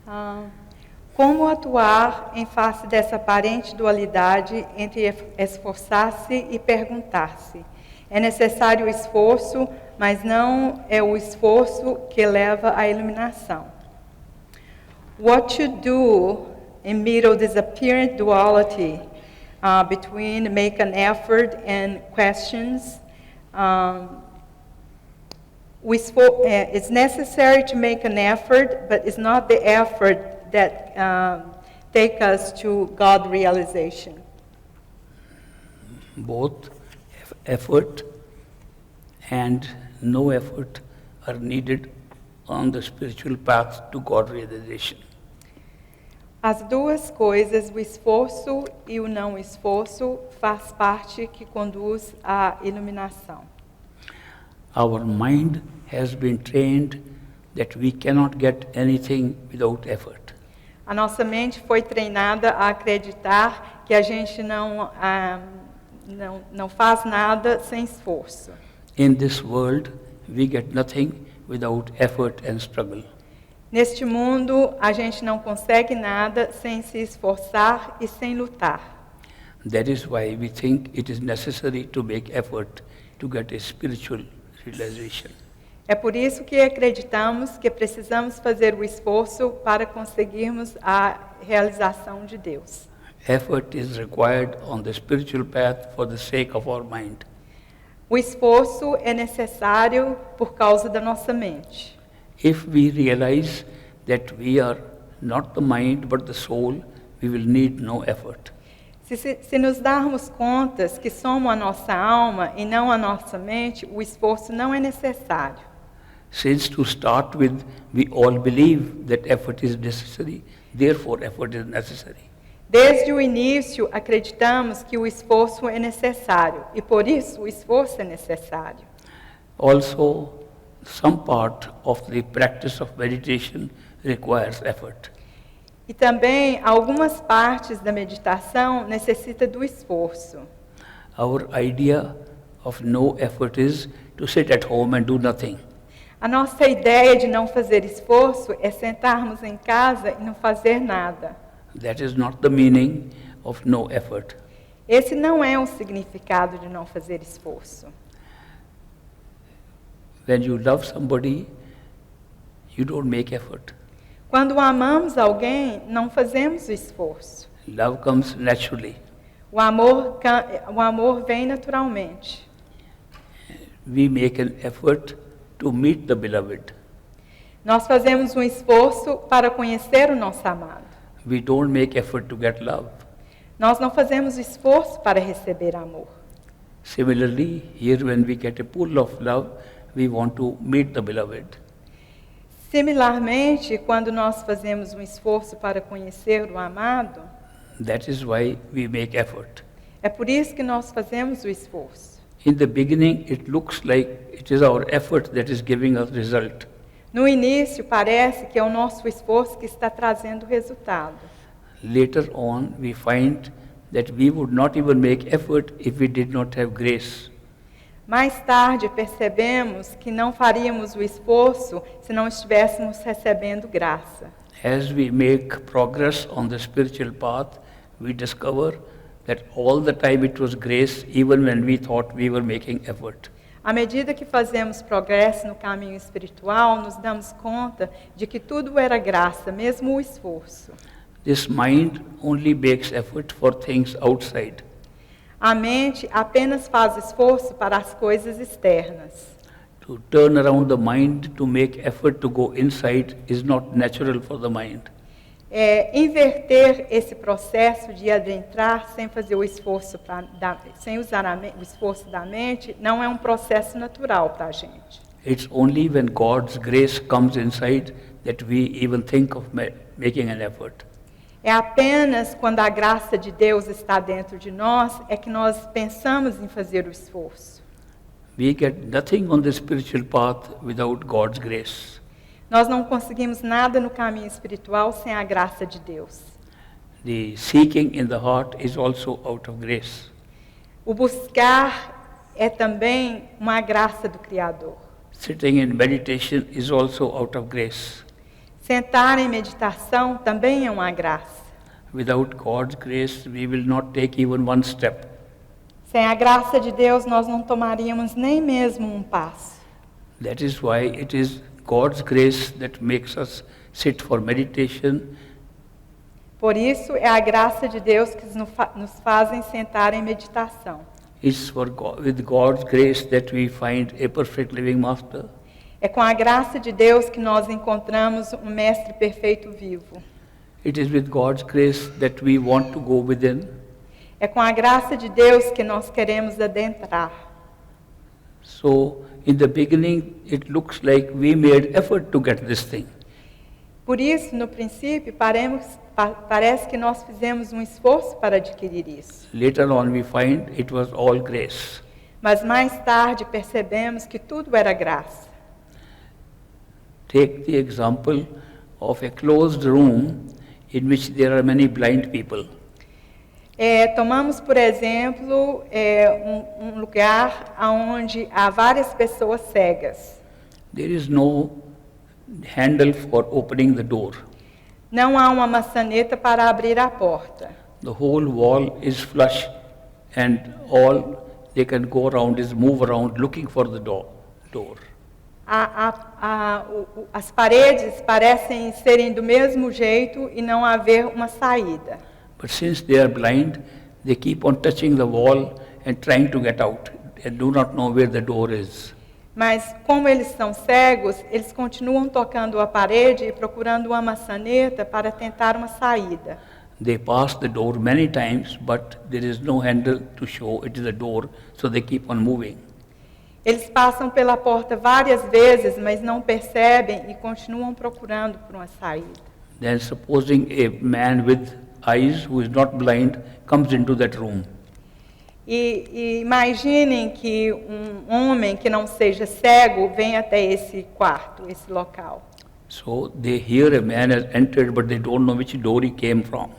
Ah, como atuar em face dessa aparente dualidade entre esforçar-se e perguntar-se? É necessário o esforço, mas não é o esforço que leva à iluminação. What to do in middle this apparent duality between make an effort and questions? It's necessary to make an effort, but it's not the effort that take us to God realization. Both effort and no effort are needed on the spiritual path to God realization. As duas coisas, o esforço e o não esforço, faz parte que conduz à iluminação. Our mind has been trained that we cannot get anything without effort. A nossa mente foi treinada a acreditar que a gente não faz nada sem esforço. In this world, we get nothing without effort and struggle. Neste mundo, a gente não consegue nada sem se esforçar e sem lutar. That is why we think it is necessary to make effort to get a spiritual realization. É por isso que acreditamos que precisamos fazer o esforço para conseguirmos a realização de Deus. Effort is required on the spiritual path for the sake of our mind. O esforço é necessário por causa da nossa mente. If we realize that we are not the mind but the soul, we will need no effort. Se nos darmos contas que somos a nossa alma e não a nossa mente, o esforço não é necessário. Since to start with, we all believe that effort is necessary, therefore effort is necessary. Desde o início, acreditamos que o esforço é necessário, e por isso o esforço é necessário. Also, some part of the practice of meditation requires effort. E também, algumas partes da meditação necessitam do esforço. Our idea of no effort is to sit at home and do nothing. A nossa ideia de não fazer esforço é sentarmos em casa e não fazer nada. That is not the meaning of no effort. Esse não é o significado de não fazer esforço. When you love somebody, you don't make effort. Quando amamos alguém, não fazemos o esforço. Love comes naturally. O amor vem naturalmente. We make an effort to meet the beloved. Nós fazemos um esforço para conhecer o nosso amado. We don't make effort to get love. Nós não fazemos esforço para receber amor. Similarly, here when we get a pull of love, we want to meet the beloved. Similarmente, quando nós fazemos um esforço para conhecer o amado, That is why we make effort. é por isso que nós fazemos o esforço. In the beginning, it looks like it is our effort that is giving us result. No início, parece que é o nosso esforço que está trazendo o resultado. Later on, we find that we would not even make effort if we did not have grace. Mais tarde, percebemos que não faríamos o esforço se não estivéssemos recebendo graça. As we make progress on the spiritual path, we discover that all the time it was grace, even when we thought we were making effort. À medida que fazemos progresso no caminho espiritual, nos damos conta de que tudo era graça, mesmo o esforço. This mind only makes effort for things outside. A mente apenas faz esforço para as coisas externas. To turn around the mind to make effort to go inside is not natural for the mind. Inverter esse processo de adentrar sem fazer o esforço, sem usar o esforço da mente, não é um processo natural para a gente. It's only when God's grace comes inside that we even think of making an effort. É apenas quando a graça de Deus está dentro de nós é que nós pensamos em fazer o esforço. We get nothing on the spiritual path without God's grace. Nós não conseguimos nada no caminho espiritual sem a graça de Deus. The seeking in the heart is also out of grace. O buscar é também uma graça do Criador. Sitting in meditation is also out of grace. Sentar em meditação também é uma graça. Without God's grace, we will not take even one step. Sem a graça de Deus, nós não tomaríamos nem mesmo um passo. That is why it is God's grace that makes us sit for meditation. Por isso, é a graça de Deus que nos fazem sentar em meditação. It's with God's grace that we find a perfect living master. É com a graça de Deus que nós encontramos um mestre perfeito vivo. It is with God's grace that we want to go within. É com a graça de Deus que nós queremos adentrar. So, in the beginning, it looks like we made effort to get this thing. Por isso, no princípio, parece que nós fizemos um esforço para adquirir isso. Later on, we find it was all grace. Mas mais tarde percebemos que tudo era graça. Take the example of a closed room in which there are many blind people. Tomamos, por exemplo, um lugar onde há várias pessoas cegas. There is no handle for opening the door. Não há uma maçaneta para abrir a porta. The whole wall is flush and all they can go around is move around looking for the door. As paredes parecem serem do mesmo jeito e não haver uma saída. But since they are blind, they keep on touching the wall and trying to get out and do not know where the door is. Mas como eles são cegos, eles continuam tocando a parede e procurando uma maçaneta para tentar uma saída. They pass the door many times, but there is no handle to show it is a door, so they keep on moving. Eles passam pela porta várias vezes, mas não percebem e continuam procurando por uma saída. Then supposing a man with eyes who is not blind comes into that room. E imaginem que um homem que não seja cego vem até esse quarto, esse local. So they hear a man has entered, but they don't know which door he came from.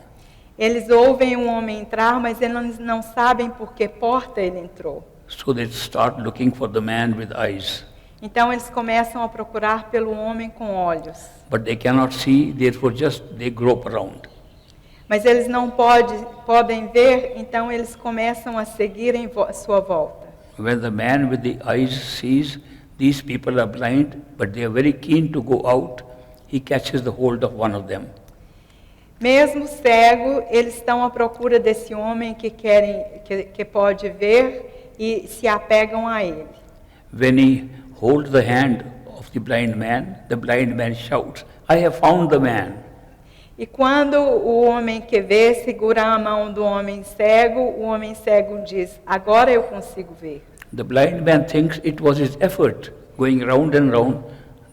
Eles ouvem um homem entrar, mas eles não sabem por que porta ele entrou. So they start looking for the man with eyes. Então eles começam a procurar pelo homem com olhos. But they cannot see, therefore just they grope around. Mas eles não podem ver, então eles começam a seguir em sua volta. When the man with the eyes sees these people are blind, but they are very keen to go out, he catches the hold of one of them. Mesmo cego, eles estão à procura desse homem que pode ver e se apegam a ele. When he holds the hand of the blind man shouts, "I have found the man." E quando o homem que vê segura a mão do homem cego, o homem cego diz, agora eu consigo ver. The blind man thinks it was his effort going round and round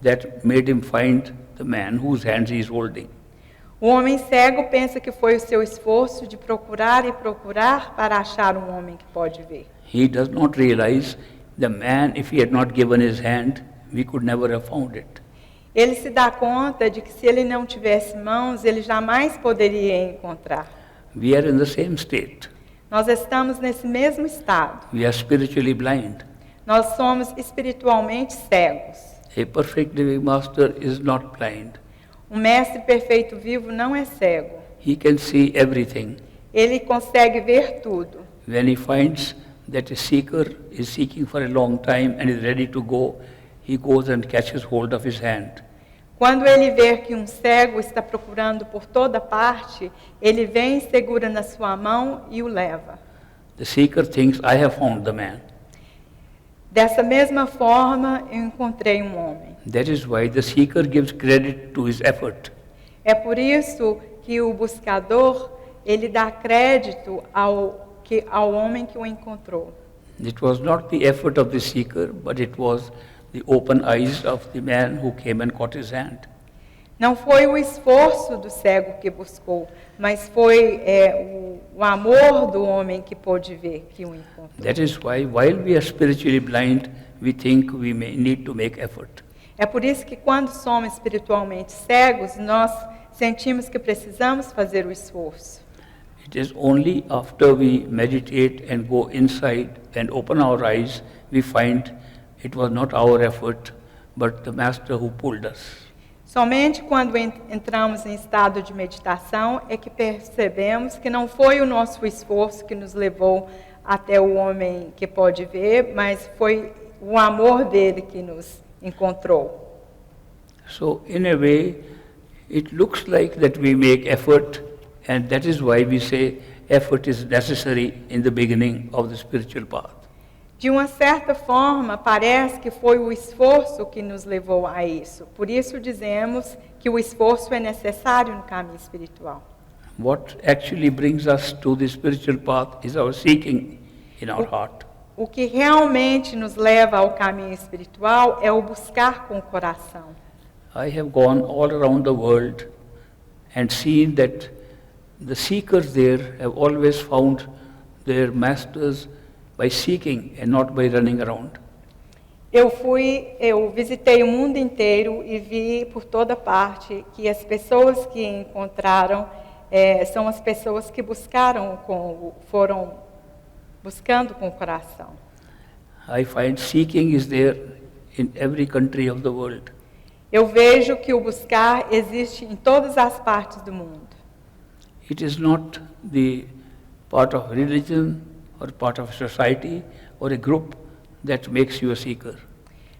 that made him find the man whose hands he is holding. O homem cego pensa que foi o seu esforço de procurar e procurar para achar um homem que pode ver. He does not realize the man, if he had not given his hand, we could never have found it. Ele se dá conta de que se ele não tivesse mãos, ele jamais poderia encontrar. We are in the same state. Nós estamos nesse mesmo estado. We are spiritually blind. Nós somos espiritualmente cegos. A perfect living master is not blind. Um mestre perfeito vivo não é cego. He can see everything. Ele consegue ver tudo. When he finds that a seeker is seeking for a long time and is ready to go, he goes and catches hold of his hand. Quando ele vê que um cego está procurando por toda parte, ele vem, segura na sua mão e o leva. The seeker thinks, I have found the man. Dessa mesma forma, eu encontrei um homem. That is why the seeker gives credit to his effort. É por isso que o buscador, ele dá crédito ao homem que o encontrou. It was not the effort of the seeker, but it was the open eyes of the man who came and caught his hand. Não foi o esforço do cego que buscou, mas foi o amor do homem que pôde ver, que o encontrou. That is why, while we are spiritually blind, we think we may need to make effort. É por isso que quando somos espiritualmente cegos, nós sentimos que precisamos fazer o esforço. It is only after we meditate and go inside and open our eyes, we find it was not our effort, but the Master who pulled us. Somente quando entramos em estado de meditação é que percebemos que não foi o nosso esforço que nos levou até o homem que pode ver, mas foi o amor dele que nos encontrou. So in a way, it looks like that we make effort, and that is why we say effort is necessary in the beginning of the spiritual path. De uma certa forma, parece que foi o esforço que nos levou a isso. Por isso dizemos que o esforço é necessário no caminho espiritual. What actually brings us to the spiritual path is our seeking in our heart. O que realmente nos leva ao caminho espiritual é o buscar com o coração. I have gone all around the world and seen that the seekers there have always found their masters by seeking and not by running around. Eu visitei o mundo inteiro e vi por toda parte que as pessoas que encontraram são as pessoas que foram buscando com o coração. I find seeking is there in every country of the world. Eu vejo que o buscar existe em todas as partes do mundo. It is not the part of religion or part of society or a group that makes you a seeker.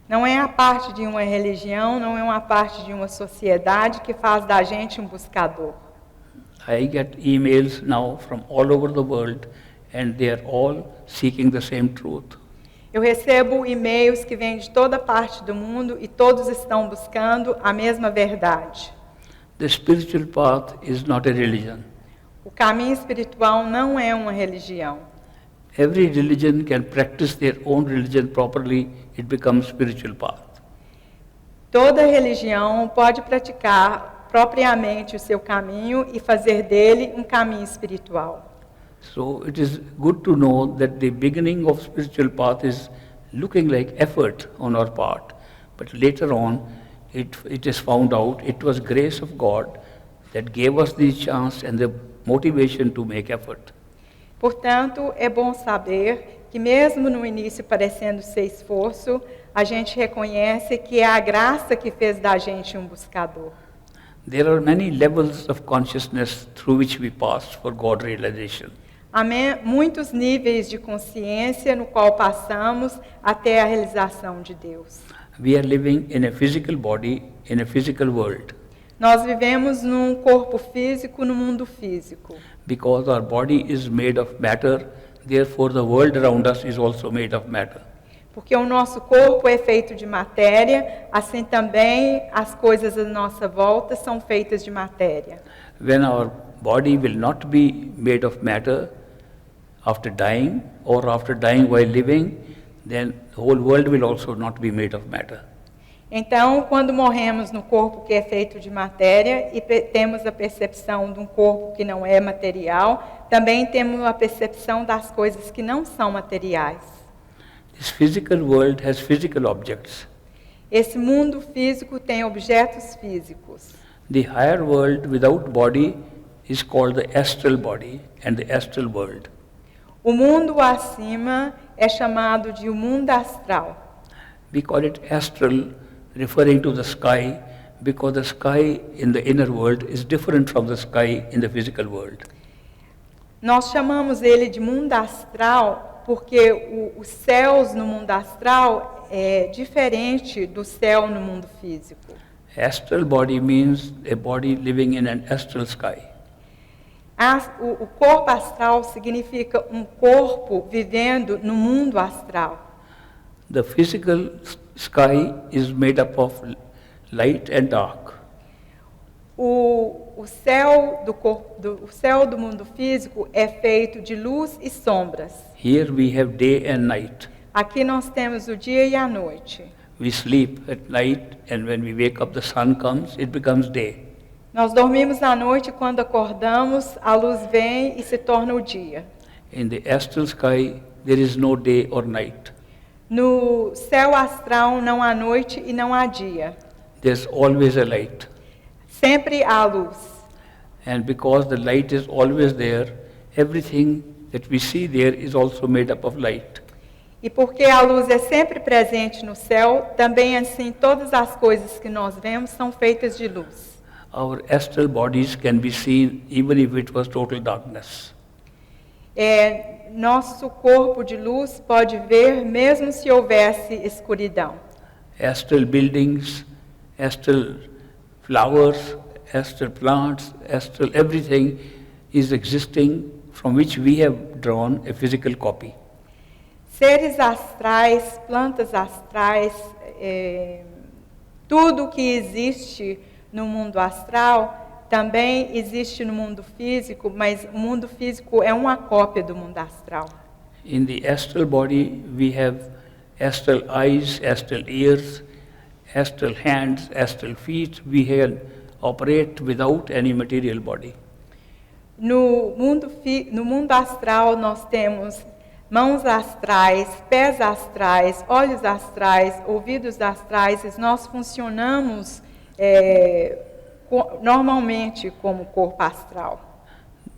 Não é a parte de uma religião, não é uma parte de uma sociedade que faz da gente um buscador. I get emails now from all over the world and they are all seeking the same truth. Eu recebo e-mails que vêm de toda parte do mundo e todos estão buscando a mesma verdade. The spiritual path is not a religion. O caminho espiritual não é uma religião. Every religion can practice their own religion properly, it becomes spiritual path. Toda religião pode praticar propriamente o seu caminho e fazer dele um caminho espiritual. So it is good to know that the beginning of spiritual path is looking like effort on our part, but later on it is found out it was grace of God that gave us the chance and the motivation to make effort. Portanto, é bom saber que mesmo no início parecendo ser esforço, a gente reconhece que é a graça que fez da gente um buscador. There are many levels of consciousness through which we pass for God realization. Há muitos níveis de consciência no qual passamos até a realização de Deus. We are living in a physical body, in a physical world. Nós vivemos num corpo físico, no mundo físico. Because our body is made of matter, therefore the world around us is also made of matter. Porque o nosso corpo é feito de matéria, assim também as coisas à nossa volta são feitas de matéria. When our body will not be made of matter after dying or after dying while living, then the whole world will also not be made of matter. Então, quando morremos no corpo que é feito de matéria e temos a percepção de um corpo que não é material, também temos a percepção das coisas que não são materiais. This physical world has physical objects. Esse mundo físico tem objetos físicos. The higher world without body is called the astral body and the astral world. O mundo acima é chamado de o mundo astral. We call it astral, referring to the sky, because the sky in the inner world is different from the sky in the physical world. Nós chamamos ele de mundo astral porque os céus no mundo astral é diferente do céu no mundo físico. Astral body means a body living in an astral sky. O corpo astral significa um corpo vivendo no mundo astral. The physical sky is made up of light and dark. O céu o céu do mundo físico é feito de luz e sombras. Here we have day and night. Aqui nós temos o dia e a noite. We sleep at night and when we wake up the sun comes, it becomes day. Nós dormimos à noite e quando acordamos, a luz vem e se torna o dia. In the astral sky, there is no day or night. No céu astral não há noite e não há dia. There's always a light. Sempre há luz. And because the light is always there, everything that we see there is also made up of light. E porque a luz é sempre presente no céu, também assim todas as coisas que nós vemos são feitas de luz. Our astral bodies can be seen even if it was total darkness. Nosso corpo de luz pode ver mesmo se houvesse escuridão. Astral buildings, astral flowers, astral plants, astral everything is existing from which we have drawn a physical copy. Seres astrais, plantas astrais, tudo que existe no mundo astral também existe no mundo físico, mas o mundo físico é uma cópia do mundo astral. In the astral body we have astral eyes, astral ears, astral hands, astral feet. We can operate without any material body. No mundo astral nós temos mãos astrais, pés astrais, olhos astrais, ouvidos astrais, e nós funcionamos normalmente como corpo astral.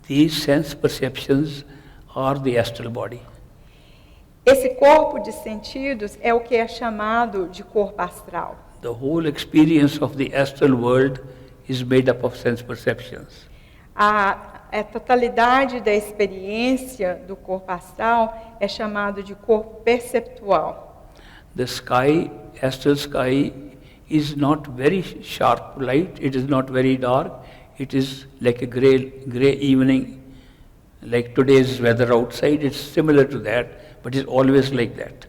These sense perceptions are the astral body. Esse corpo de sentidos é o que é chamado de corpo astral. The whole experience of the astral world is made up of sense perceptions. A totalidade da experiência do corpo astral é chamado de corpo perceptual. The sky, astral sky, is not very sharp light, it is not very dark, it is like a grey evening, like today's weather outside, it's similar to that, but it's always like that.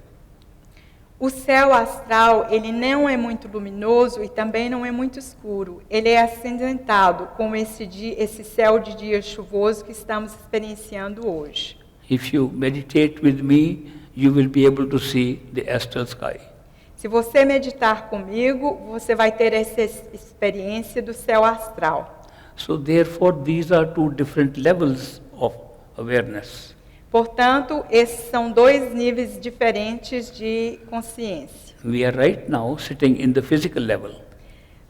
O céu astral, ele não é muito luminoso e também não é muito escuro. Ele é acinzentado, como esse céu de dia chuvoso que estamos experienciando hoje. If you meditate with me, you will be able to see the astral sky. Se você meditar comigo, você vai ter essa experiência do céu astral. So therefore, these are two different levels of awareness. Portanto, esses são dois níveis diferentes de consciência. We are right now sitting in the physical level.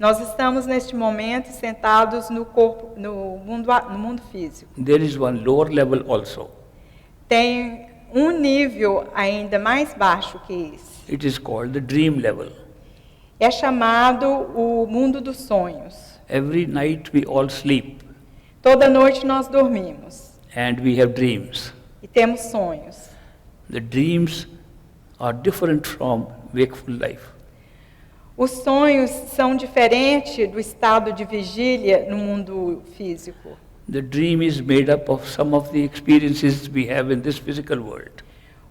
Nós estamos neste momento sentados no mundo físico. There is one lower level also. Tem um nível ainda mais baixo que esse. It is called the dream level. É chamado o mundo dos sonhos. Every night we all sleep. Toda noite nós dormimos. And we have dreams. E temos sonhos. The dreams are different from wakeful life. Os sonhos são diferentes do estado de vigília no mundo físico. The dream is made up of some of the experiences we have in this physical world.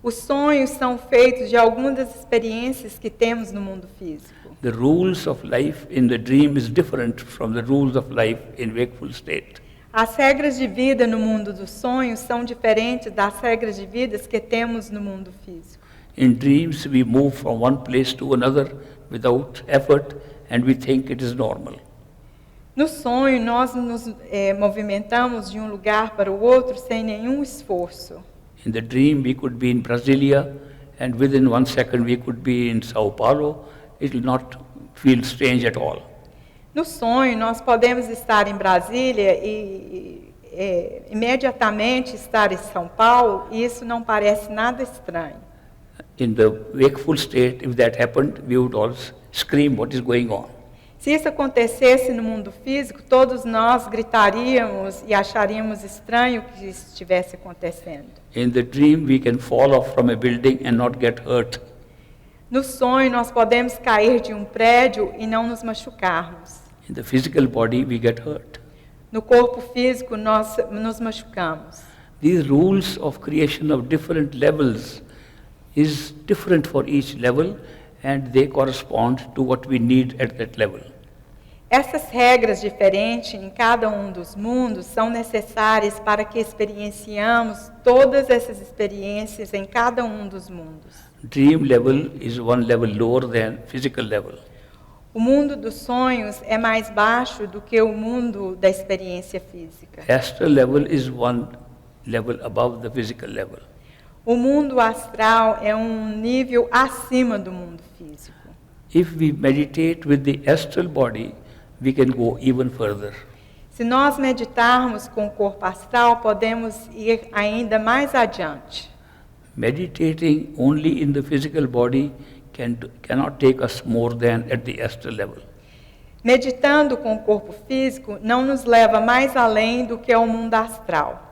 Os sonhos são feitos de algumas das experiências que temos no mundo físico. The rules of life in the dream is different from the rules of life in wakeful state. As regras de vida no mundo dos sonhos são diferentes das regras de vida que temos no mundo físico. In dreams, we move from one place to another without effort, and we think it is normal. No sonho, nós nos movimentamos de um lugar para o outro sem nenhum esforço. In the dream, we could be in Brasilia, and within 1 second, we could be in Sao Paulo. It will not feel strange at all. No sonho, nós podemos estar em Brasília e imediatamente estar em São Paulo, e isso não parece nada estranho. In the wakeful state, if that happened, we would all scream, what is going on? Se isso acontecesse no mundo físico, todos nós gritaríamos e acharíamos estranho que isso estivesse acontecendo. In the dream, we can fall off from a building and not get hurt. No sonho, nós podemos cair de um prédio e não nos machucarmos. In the physical body, we get hurt. No corpo físico, nós nos machucamos. These rules of creation of different levels is different for each level, and they correspond to what we need at that level. Essas regras diferentes em cada um dos mundos são necessárias para que experienciamos todas essas experiências em cada um dos mundos. Dream level is one level lower than physical level. O mundo dos sonhos é mais baixo do que o mundo da experiência física. Astral level is one level above the physical level. O mundo astral é um nível acima do mundo físico. If we meditate with the astral body, we can go even further. Se nós meditarmos com o corpo astral, podemos ir ainda mais adiante. Meditating only in the physical body cannot take us more than at the astral level. Meditando com o corpo físico não nos leva mais além do que ao mundo astral.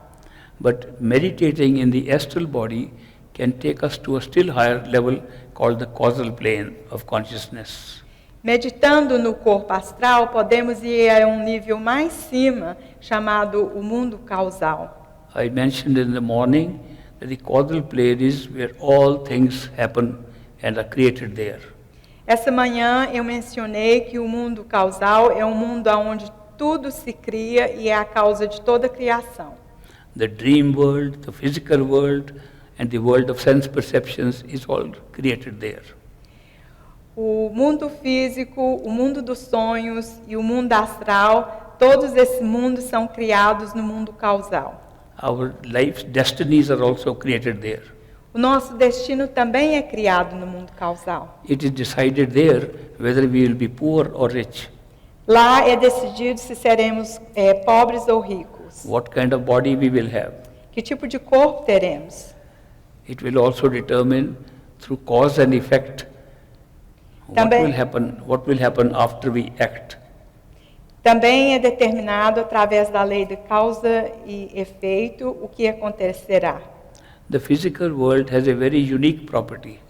But meditating in the astral body can take us to a still higher level called the causal plane of consciousness. Meditando no corpo astral, podemos ir a um nível mais cima, chamado o mundo causal. I mentioned in the morning that the causal plane is where all things happen and are created there. Essa manhã eu mencionei que o mundo causal é um mundo onde tudo se cria e é a causa de toda a criação. The dream world, the physical world, and the world of sense perceptions is all created there. O mundo físico, o mundo dos sonhos e o mundo astral, todos esses mundos são criados no mundo causal. Our life's destinies are also created there. O nosso destino também é criado no mundo causal. It is decided there whether we will be poor or rich, Lá é decidido se seremos pobres ou ricos. what kind of body we will have. Que tipo de corpo teremos? It will also determine through cause and effect Também- what will happen after we act. Também é determinado através da lei de causa e efeito o que acontecerá. The physical world has a very unique property.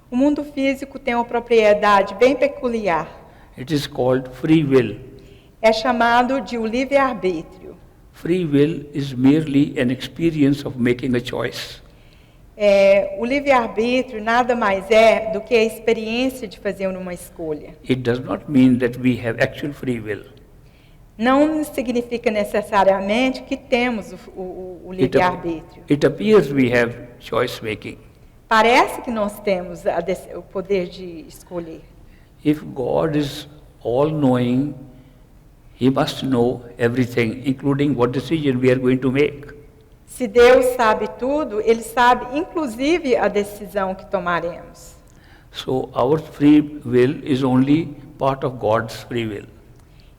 O mundo físico tem uma propriedade bem peculiar. It is called free will. É chamado de o livre-arbítrio. Free will is merely an experience of making a choice. O livre-arbítrio nada mais é do que a experiência de fazer uma escolha. It does not mean that we have actual free will. Não significa necessariamente que temos o livre-arbítrio. It appears we have choice making. Parece que nós temos o poder de escolher. If God is all knowing, He must know everything, including what decision we are going to make. Se Deus sabe tudo, Ele sabe inclusive a decisão que tomaremos. So our free will is only part of God's free will.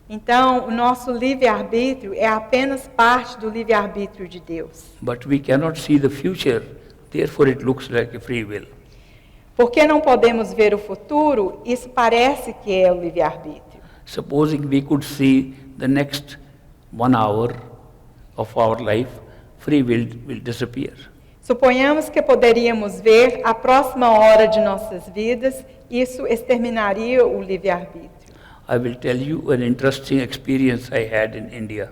Então, o nosso livre-arbítrio é apenas parte do livre-arbítrio de Deus. But we cannot see the future, therefore it looks like a free will. Porque não podemos ver o futuro, isso parece que é o livre-arbítrio. Supposing we could see the next 1 hour of our life, free will disappear. Suponhamos que poderíamos ver a próxima hora de nossas vidas, isso exterminaria o livre-arbítrio. I will tell you an interesting experience I had in India.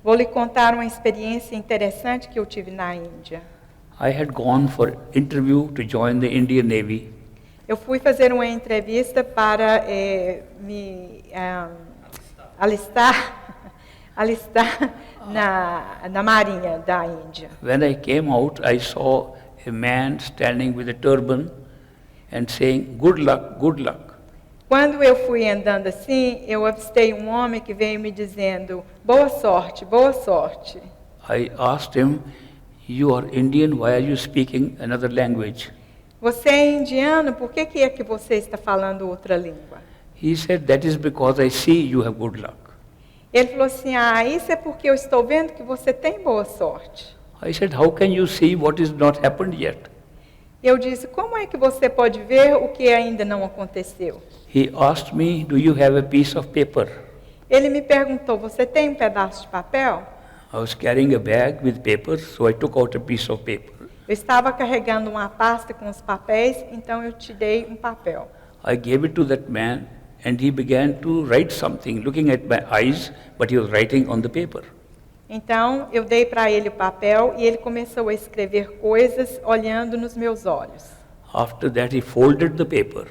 Vou lhe contar uma experiência interessante que eu tive na Índia. I had gone for interview to join the Indian Navy. Eu fui fazer uma entrevista para me alistar na Marinha da Índia. When I came out, I saw a man standing with a turban and saying, "Good luck, good luck." Quando eu fui andando assim, eu avistei um homem que veio me dizendo, boa sorte, boa sorte. I asked him, "You are Indian, why are you speaking another language?" Você é indiano, por que é que você está falando outra língua? He said, "That is because I see you have good luck." Ele falou assim, isso é porque eu estou vendo que você tem boa sorte. I said, "How can you see what is not happened yet?" Eu disse, como é que você pode ver o que ainda não aconteceu? He asked me, "Do you have a piece of paper?" Ele me perguntou, você tem um pedaço de papel? I was carrying a bag with papers, so I took out a piece of paper. Eu estava carregando uma pasta com os papéis, então eu te dei um papel. I gave it to that man, and he began to write something, looking at my eyes, but he was writing on the paper. Então, eu dei para ele o papel e ele começou a escrever coisas olhando nos meus olhos. After that, he folded the paper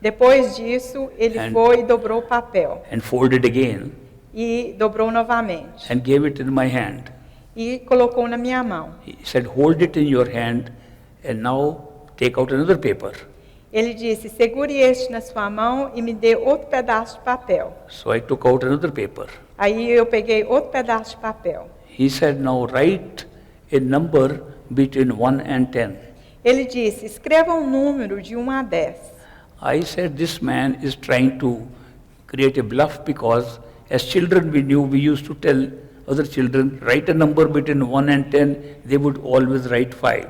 Depois disso, ele foi e dobrou o papel. and folded again E dobrou novamente. and gave it in my hand. E colocou na minha mão. He said, "Hold it in your hand and now take out another paper." Ele disse, segure este na sua mão e me dê outro pedaço de papel. So I took out another paper. Aí eu peguei outro pedaço de papel. He said, "Now write a number between 1 and 10. Ele disse, escreva um número de 1 a 10. I said, "This man is trying to create a bluff because as children we knew, we used to tell other children, write a number between 1 and 10, they would always write 5.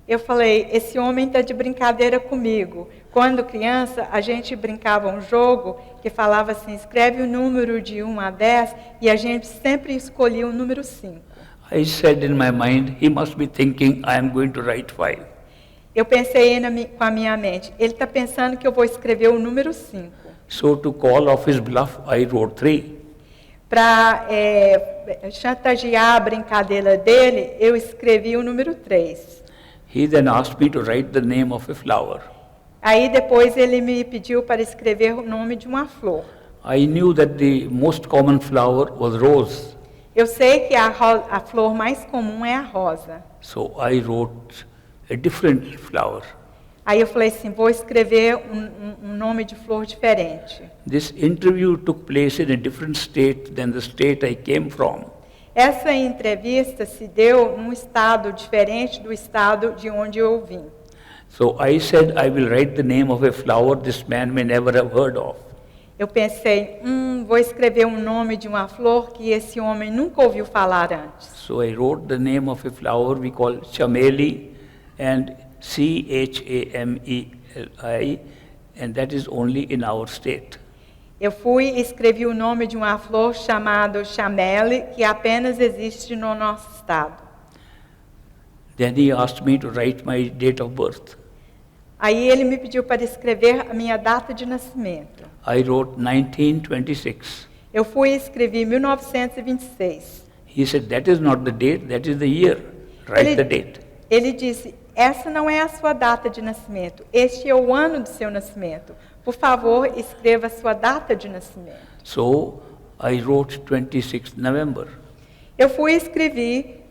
Eu falei, esse homem está de brincadeira comigo. Quando criança, a gente brincava um jogo que falava assim, escreve o número de 1 a 10, e a gente sempre escolhia o número 5. I said in my mind, he must be thinking I am going to write 5. Eu pensei com a minha mente, ele está pensando que eu vou escrever o número 5. So to call off his bluff, I wrote 3. Para chantagear a brincadeira dele, eu escrevi o número 3. He then asked me to write the name of a flower. Aí depois ele me pediu para escrever o nome de uma flor. I knew that the most common flower was rose. Eu sei que a flor mais comum é a rosa. So I wrote a different flower. Aí eu falei assim, vou escrever um nome de flor diferente. This interview took place in a different state than the state I came from. Essa entrevista se deu num estado diferente do estado de onde eu vim. So I said I will write the name of a flower this man may never have heard of. Eu pensei, vou escrever um nome de uma flor que esse homem nunca ouviu falar antes. So I wrote the name of a flower we call chameli, and Chameli, and that is only in our state. Eu fui e escrevi o nome de uma flor chamada chameli, que apenas existe no nosso estado. Then he asked me to write my date of birth. Aí ele me pediu para escrever a minha data de nascimento. I wrote 1926. Eu fui e escrevi 1926. He said, that is not the date, that is the year. Write the date. Ele disse, essa não é a sua data de nascimento, este é o ano do seu nascimento. Por favor, escreva a sua data de nascimento. So I wrote 26th November. Eu fui e escrevi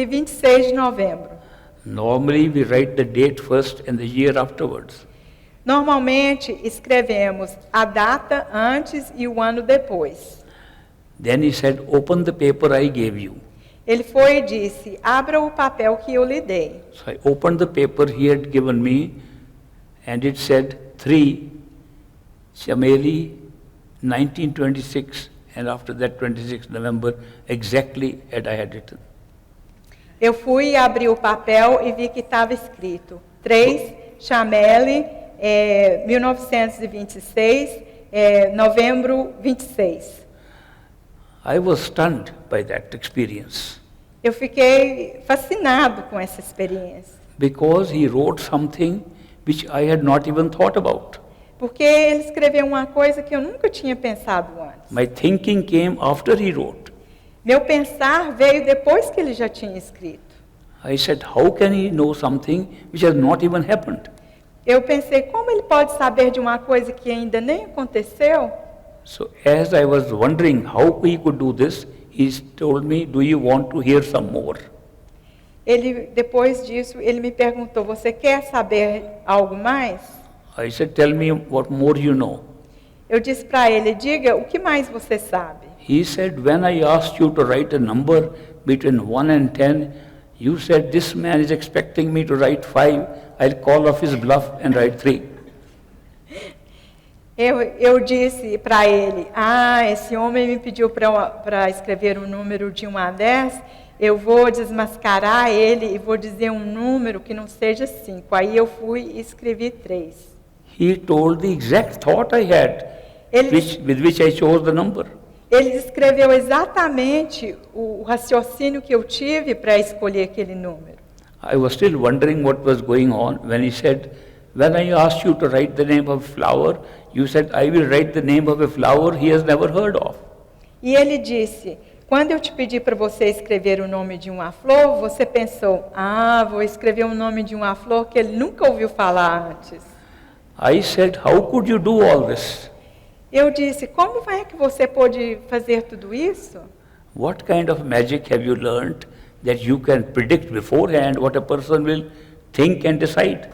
26 de novembro. Normally we write the date first and the year afterwards. Normalmente escrevemos a data antes e o ano depois. Then he said, open the paper I gave you. Ele foi e disse, abra o papel que eu lhe dei. So I opened the paper he had given me, and it said 3, Chameli, 1926, and after that 26 November, exactly as I had written. Eu fui e abri o papel e vi que estava escrito 3, Chameli, 1926, novembro 26. I was stunned by that experience. Eu fiquei fascinado com essa experiência. Because he wrote something which I had not even thought about. Porque ele escreveu uma coisa que eu nunca tinha pensado antes. My thinking came after he wrote. Meu pensar veio depois que ele já tinha escrito. I said, how can he know something which has not even happened? Eu pensei, como ele pode saber de uma coisa que ainda nem aconteceu? So as I was wondering how he could do this, he told me, do you want to hear some more? Depois disso, ele me perguntou, você quer saber algo mais? I said, tell me what more you know. Eu disse para ele, diga, o que mais você sabe? He said, when I asked you to write a number between 1 and 10, you said, this man is expecting me to write 5, I'll call off his bluff and write 3. Eu disse para ele, esse homem me pediu para escrever um número de 1 a 10, eu vou desmascarar ele e vou dizer um número que não seja 5. Aí eu fui e escrevi 3. He told the exact thought I had, with which I chose the number. Ele descreveu exatamente o raciocínio que eu tive para escolher aquele número. I was still wondering what was going on when he said, when I asked you to write the name of a flower, you said, I will write the name of a flower he has never heard of. E ele disse, quando eu te pedi para você escrever o nome de uma flor, você pensou, vou escrever o nome de uma flor que ele nunca ouviu falar antes. I said, how could you do all this? Eu disse, como é que você pôde fazer tudo isso? What kind of magic have you learned that you can predict beforehand what a person will think and decide?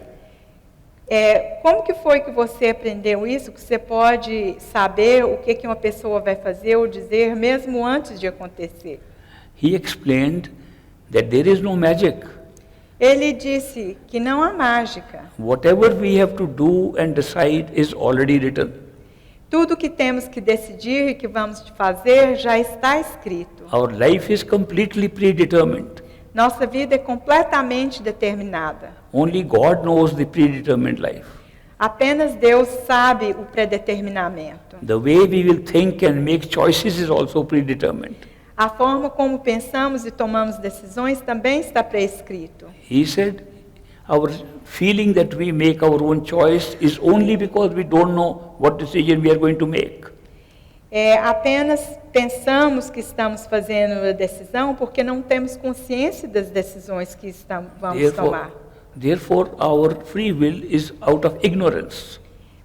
Como que foi que você aprendeu isso? Que você pode saber o que uma pessoa vai fazer ou dizer mesmo antes de acontecer? He explained that there is no magic. Ele disse que não há mágica. Whatever we have to do and decide is already written. Tudo que temos que decidir e que vamos fazer já está escrito. Our life is completely predetermined. Nossa vida é completamente determinada. Only God knows the predetermined life. Apenas Deus sabe o predeterminamento. The way we will think and make choices is also predetermined. A forma como pensamos e tomamos decisões também está prescrito. He said, our feeling that we make our own choice is only because we don't know what decision we are going to make. Apenas pensamos que estamos fazendo a decisão porque não temos consciência das decisões que vamos tomar. Therefore, our free will is out of ignorance.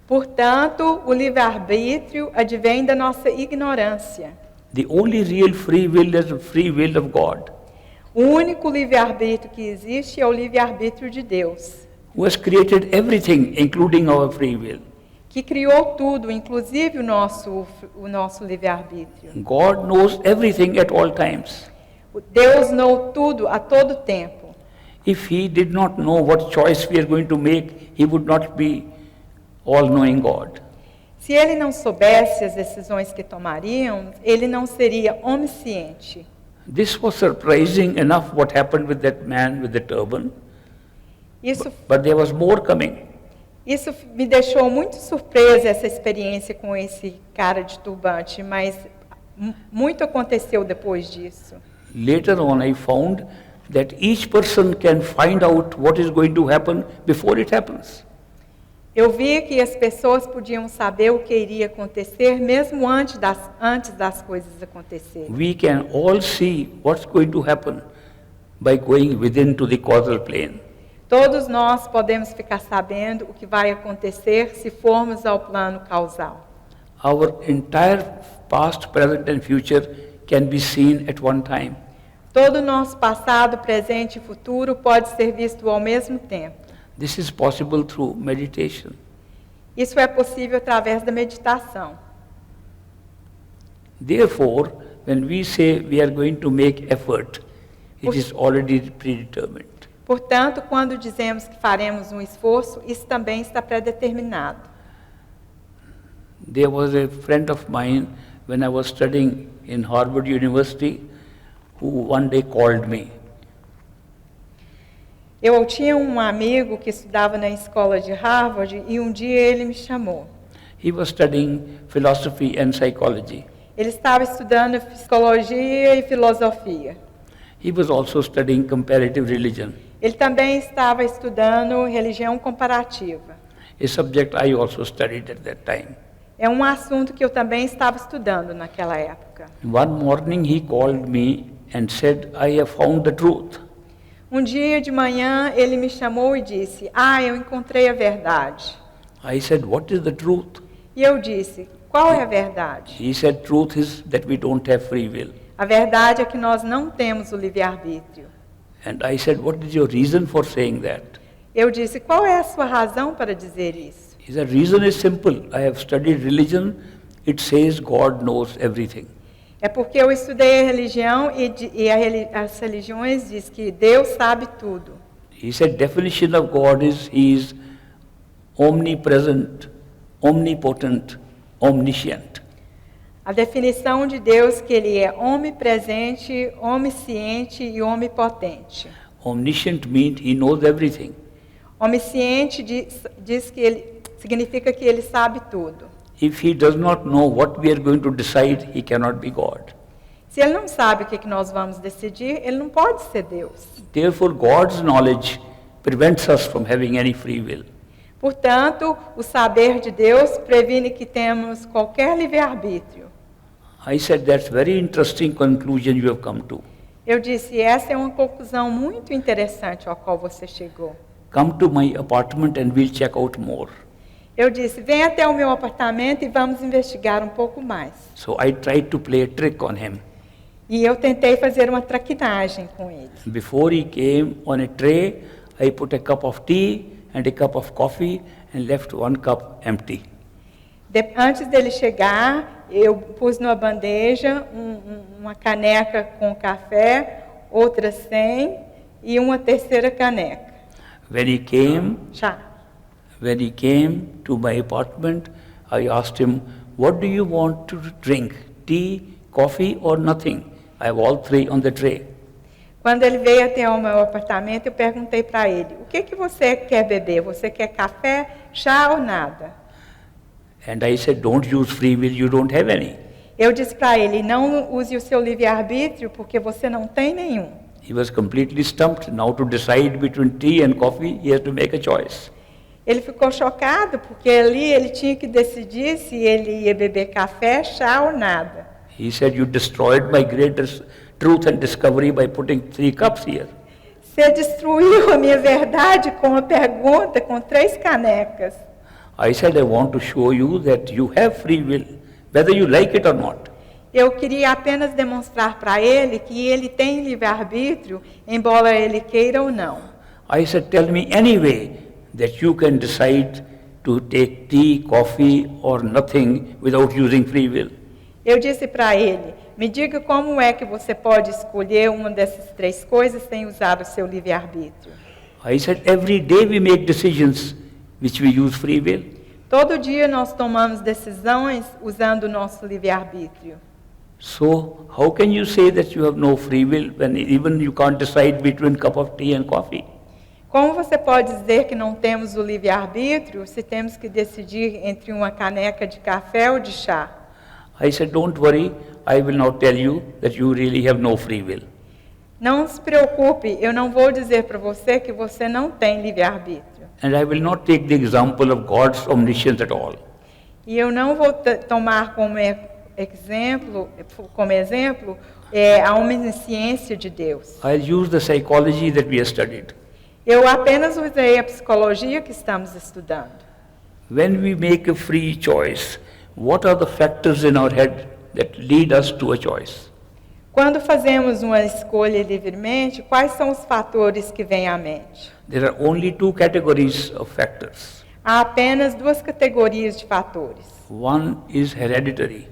Portanto, o livre-arbítrio advém da nossa ignorância. The only real free will is the free will of God, O único livre-arbítrio que existe é o livre-arbítrio de Deus, who has created everything, including our free will. que criou tudo, inclusive o nosso livre-arbítrio. God knows everything at all times. Deus know tudo a todo tempo. If He did not know what choice we are going to make, He would not be all-knowing God. Se ele não soubesse as decisões que tomaríamos, ele não seria onisciente. This was surprising enough what happened with that man with the turban, but there was more coming. Isso me deixou muito surpresa, essa experiência com esse cara de turbante, mas muito aconteceu depois disso. Later on I found that each person can find out what is going to happen before it happens. Eu vi que as pessoas podiam saber o que iria acontecer mesmo antes das coisas acontecerem. We can all see what's going to happen by going within to the causal plane. Todos nós podemos ficar sabendo o que vai acontecer se formos ao plano causal. Our entire past, present and future can be seen at one time. Todo o nosso passado, presente e futuro pode ser visto ao mesmo tempo. This is possible through meditation. Isso é possível através da meditação. Therefore, when we say we are going to make effort, it is already predetermined. Portanto, quando dizemos que faremos um esforço, isso também está predeterminado. There was a friend of mine when I was studying in Harvard University who one day called me. Eu tinha um amigo que estudava na escola de Harvard e um dia ele me chamou. He was studying philosophy and psychology. Ele estava estudando psicologia e filosofia. He was also studying comparative religion, Ele também estava estudando religião comparativa. a subject I also studied at that time. É um assunto que eu também estava estudando naquela época. One morning he called me and said, I have found the truth. Um dia de manhã ele me chamou e disse: eu encontrei a verdade. I said, what is the truth? E eu disse: qual é a verdade? He said, truth is that we don't have free will. A verdade é que nós não temos o livre-arbítrio. And I said, what is your reason for saying that? Eu disse: qual é a sua razão para dizer isso? He said, reason is simple. I have studied religion. It says God knows everything. É porque eu estudei a religião as religiões diz que Deus sabe tudo. He said, definition of God is He is omnipresent, omnipotent, omniscient. A definição de Deus que Ele é onipresente, onisciente e onipotente. Omniscient means He knows everything. Onisciente diz que significa que Ele sabe tudo. If He does not know what we are going to decide, He cannot be God. Se Ele não sabe o que nós vamos decidir, Ele não pode ser Deus. Therefore, God's knowledge prevents us from having any free will. Portanto, o saber de Deus previne que temos qualquer livre-arbítrio. I said, that's very interesting conclusion you have come to. Eu disse: essa é uma conclusão muito interessante ao qual você chegou. Come to my apartment and we'll check out more. Eu disse: vem até o meu apartamento e vamos investigar um pouco mais. So I tried to play a trick on him. E eu tentei fazer uma traquinagem com ele. Before he came on a tray, I put a cup of tea and a cup of coffee and left one cup empty. Antes dele chegar, eu pus numa bandeja uma caneca com café, outra sem e uma terceira caneca. When he came to my apartment, I asked him, what do you want to drink? Tea, coffee or nothing? I have all three on the tray. Quando ele veio até o meu apartamento, eu perguntei para ele, o que você quer beber? Você quer café, chá ou nada? And I said, don't use free will, you don't have any. Eu disse para ele, não use o seu livre-arbítrio, porque você não tem nenhum. He was completely stumped. Now to decide between tea and coffee, he has to make a choice. Ele ficou chocado, porque ali ele tinha que decidir se ele ia beber café, chá ou nada. He said, you destroyed my greatest truth and discovery by putting 3 cups here. Você destruiu a minha verdade com a pergunta, com 3 canecas. I said, I want to show you that you have free will, whether you like it or not. Eu queria apenas demonstrar para ele que ele tem livre-arbítrio, embora ele queira ou não. I said, tell me any way that you can decide to take tea, coffee or nothing without using free will. Eu disse para ele, me diga como é que você pode escolher uma dessas 3 coisas sem usar o seu livre-arbítrio. I said, every day we make decisions which we use free will. Todo dia nós tomamos decisões usando o nosso livre-arbítrio. So, how can you say that you have no free will when even you can't decide between cup of tea and coffee? Como você pode dizer que não temos o livre-arbítrio se temos que decidir entre uma caneca de café ou de chá? I said, don't worry, I will now tell you that you really have no free will. Não se preocupe, eu não vou dizer para você que você não tem livre-arbítrio. And I will not take the example of God's omniscience at all. E eu não vou tomar como exemplo a onisciência de Deus. I'll use the psychology that we have studied. Eu apenas usei a psicologia que estamos estudando. When we make a free choice, what are the factors in our head that lead us to a choice? Quando fazemos uma escolha livremente, quais são os fatores que vêm à mente? There are only 2 categories of factors. Há apenas 2 categorias de fatores. One is hereditary.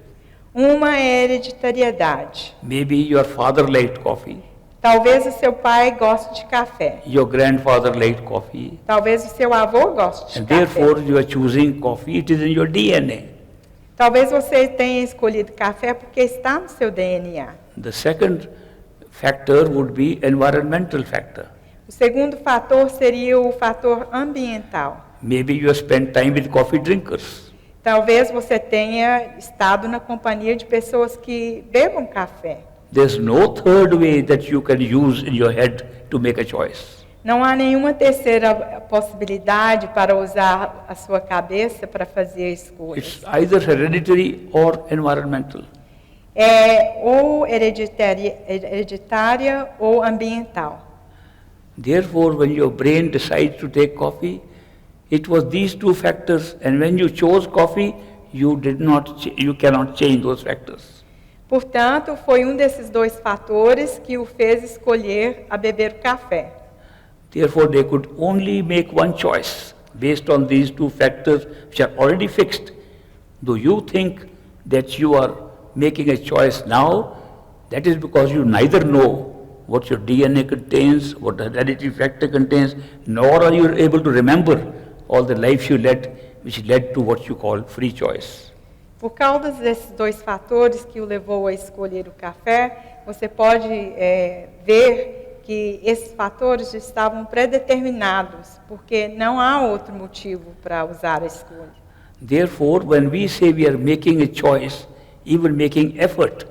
Uma é hereditariedade. Maybe your father liked coffee, Talvez o seu pai goste de café. your grandfather liked coffee, Talvez o seu avô goste de and café. therefore you are choosing coffee, it is in your DNA. Talvez você tenha escolhido café porque está no seu DNA. The second factor would be environmental factor. O segundo fator seria o fator ambiental. Maybe you have spent time with coffee drinkers. Talvez você tenha estado na companhia de pessoas que bebam café. There's no third way that you can use in your head to make a choice. Não há nenhuma terceira possibilidade para usar a sua cabeça para fazer escolhas. It's either hereditary or environmental. É ou hereditária ou ambiental. Therefore, when your brain decides to take coffee, it was these 2 factors, and when you chose coffee, you cannot change those factors. Portanto, foi um desses 2 fatores que o fez escolher a beber o café. Therefore, they could only make one choice based on these 2 factors which are already fixed. Do you think that you are making a choice now? That is because you neither know what your DNA contains, what the hereditary factor contains, nor are you able to remember all the life you led, which led to what you call free choice. Por causa desses 2 fatores que o levou a escolher o café, você pode ver que esses fatores estavam predeterminados, porque não há outro motivo para usar a escolha. Therefore, when we say we are making a choice, even making effort,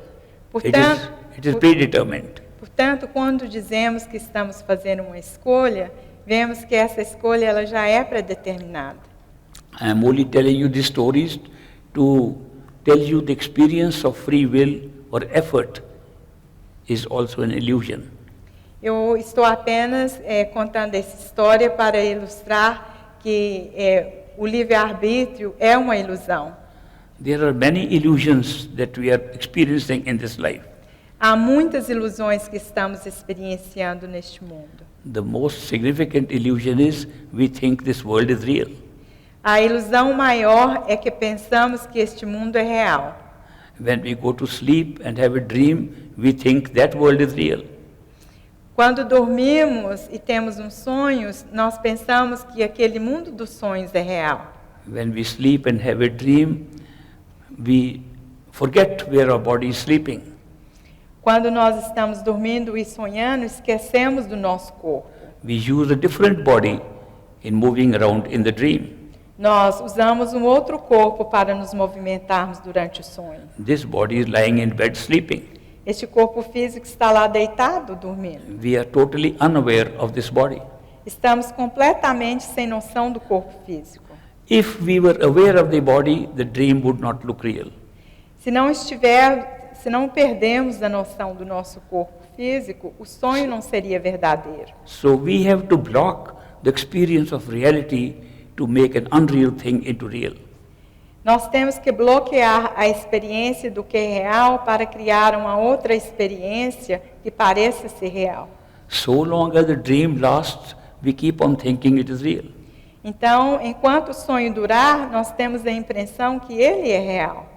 it is predetermined. Portanto, quando dizemos que estamos fazendo uma escolha, vemos que essa escolha ela já é predeterminada. I am only telling you these stories to tell you the experience of free will or effort is also an illusion. Eu estou apenas contando essa história para ilustrar que o livre-arbítrio é uma ilusão. There are many illusions that we are experiencing in this life. Há muitas ilusões que estamos experienciando neste mundo. The most significant illusion is we think this world is real. A ilusão maior é que pensamos que este mundo é real. When we go to sleep and have a dream, we think that world is real. Quando dormimos e temos sonhos, nós pensamos que aquele mundo dos sonhos é real. When we sleep and have a dream, we forget where our body is sleeping. Quando nós estamos dormindo e sonhando, esquecemos do nosso corpo. We use a different body in moving around in the dream. Nós usamos um outro corpo para nos movimentarmos durante o sonho. This body is lying in bed sleeping. Este corpo físico está lá deitado, dormindo. We are totally unaware of this body. Estamos completamente sem noção do corpo físico. If we were aware of the body, the dream would not look real. Se não perdermos a noção do nosso corpo físico, o sonho não seria verdadeiro. So we have to block the experience of reality to make an unreal thing into real. Nós temos que bloquear a experiência do que é real para criar uma outra experiência que pareça ser real. So long as the dream lasts, we keep on thinking it is real. Então, enquanto o sonho durar, nós temos a impressão que ele é real.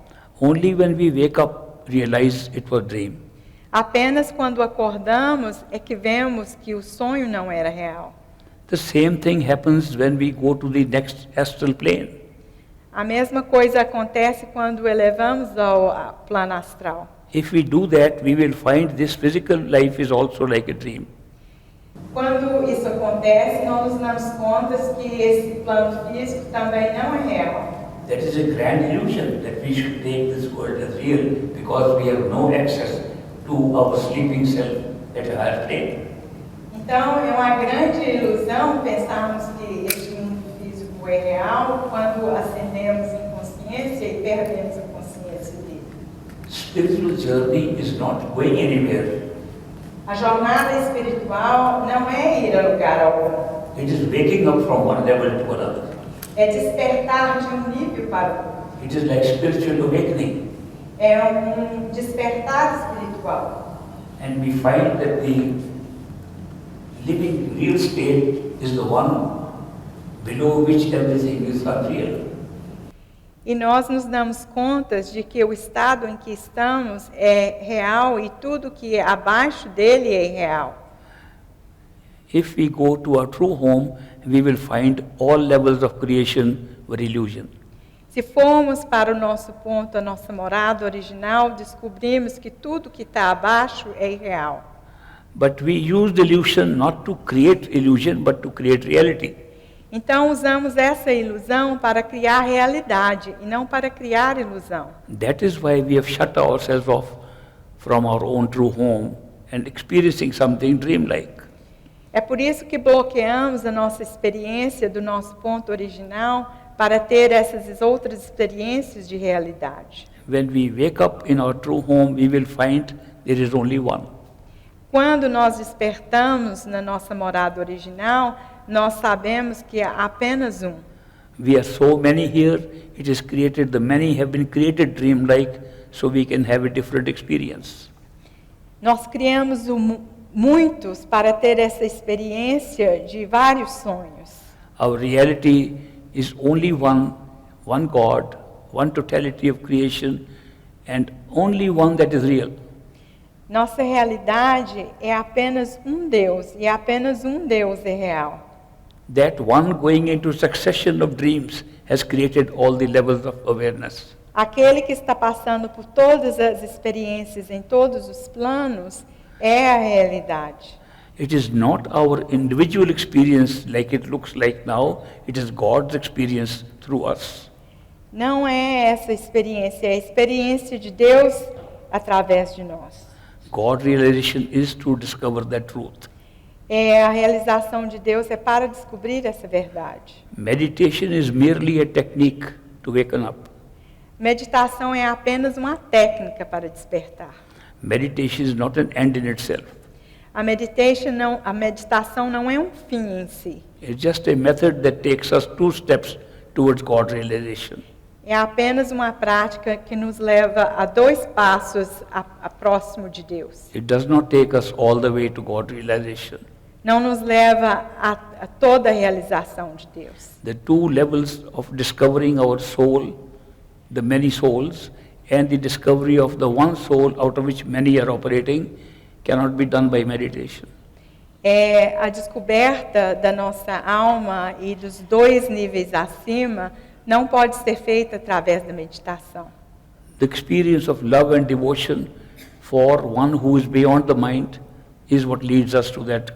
Only when we wake up, realize it was dream. Apenas quando acordamos é que vemos que o sonho não era real. The same thing happens when we go to the next astral plane. A mesma coisa acontece quando elevamos ao plano astral. If we do that, we will find this physical life is also like a dream. Quando isso acontece, nós nos damos conta que esse plano físico também não é real. That is a grand illusion that we should take this world as real because we have no access to our sleeping self at a higher plane. Então, é uma grande ilusão pensarmos que este mundo físico é real quando ascendemos em consciência e perdemos a consciência dele. Spiritual journey is not going anywhere. A jornada espiritual não é ir a lugar algum. It is waking up from one level to another. É despertar de um nível para o outro. It is like spiritual awakening. É um despertar espiritual. And we find that the living real state is the one below which everything is unreal. E nós nos damos conta de que o estado em que estamos é real e tudo que é abaixo dele é irreal. If we go to our true home, we will find all levels of creation were illusion. Se formos para o nosso ponto, a nossa morada original, descobrimos que tudo que está abaixo é irreal. But we use the illusion not to create illusion, but to create reality. Então usamos essa ilusão para criar realidade e não para criar ilusão. That is why we have shut ourselves off from our own true home and experiencing something dreamlike. É por isso que bloqueamos a nossa experiência do nosso ponto original para ter essas outras experiências de realidade. When we wake up in our true home, we will find there is only one. Quando nós despertamos na nossa morada original, nós sabemos que há apenas um. We are so many here, it is created, the many have been created dreamlike, so we can have a different experience. Nós criamos muitos para ter essa experiência de vários sonhos. Our reality is only one God, one totality of creation, and only one that is real. Nossa realidade é apenas um Deus, e apenas um Deus é real. That one going into succession of dreams has created all the levels of awareness. Aquele que está passando por todas as experiências em todos os planos é a realidade. It is not our individual experience like it looks like now, it is God's experience through us. Não é essa experiência, é a experiência de Deus através de nós. God realization is to discover that truth. A realização de Deus é para descobrir essa verdade. Meditation is merely a technique to waken up. Meditação é apenas uma técnica para despertar. Meditation is not an end in itself. A meditação não é um fim em si. It's just a method that takes us 2 steps towards God realization. É apenas uma prática que nos leva a 2 passos a próximo de Deus. It does not take us all the way to God realization. Não nos leva a toda a realização de Deus. The 2 levels of discovering our soul, the many souls, and the discovery of the one soul out of which many are operating cannot be done by meditation. A descoberta da nossa alma e dos 2 níveis acima não pode ser feita através da meditação. The experience of love and devotion for one who is beyond the mind is what leads us to that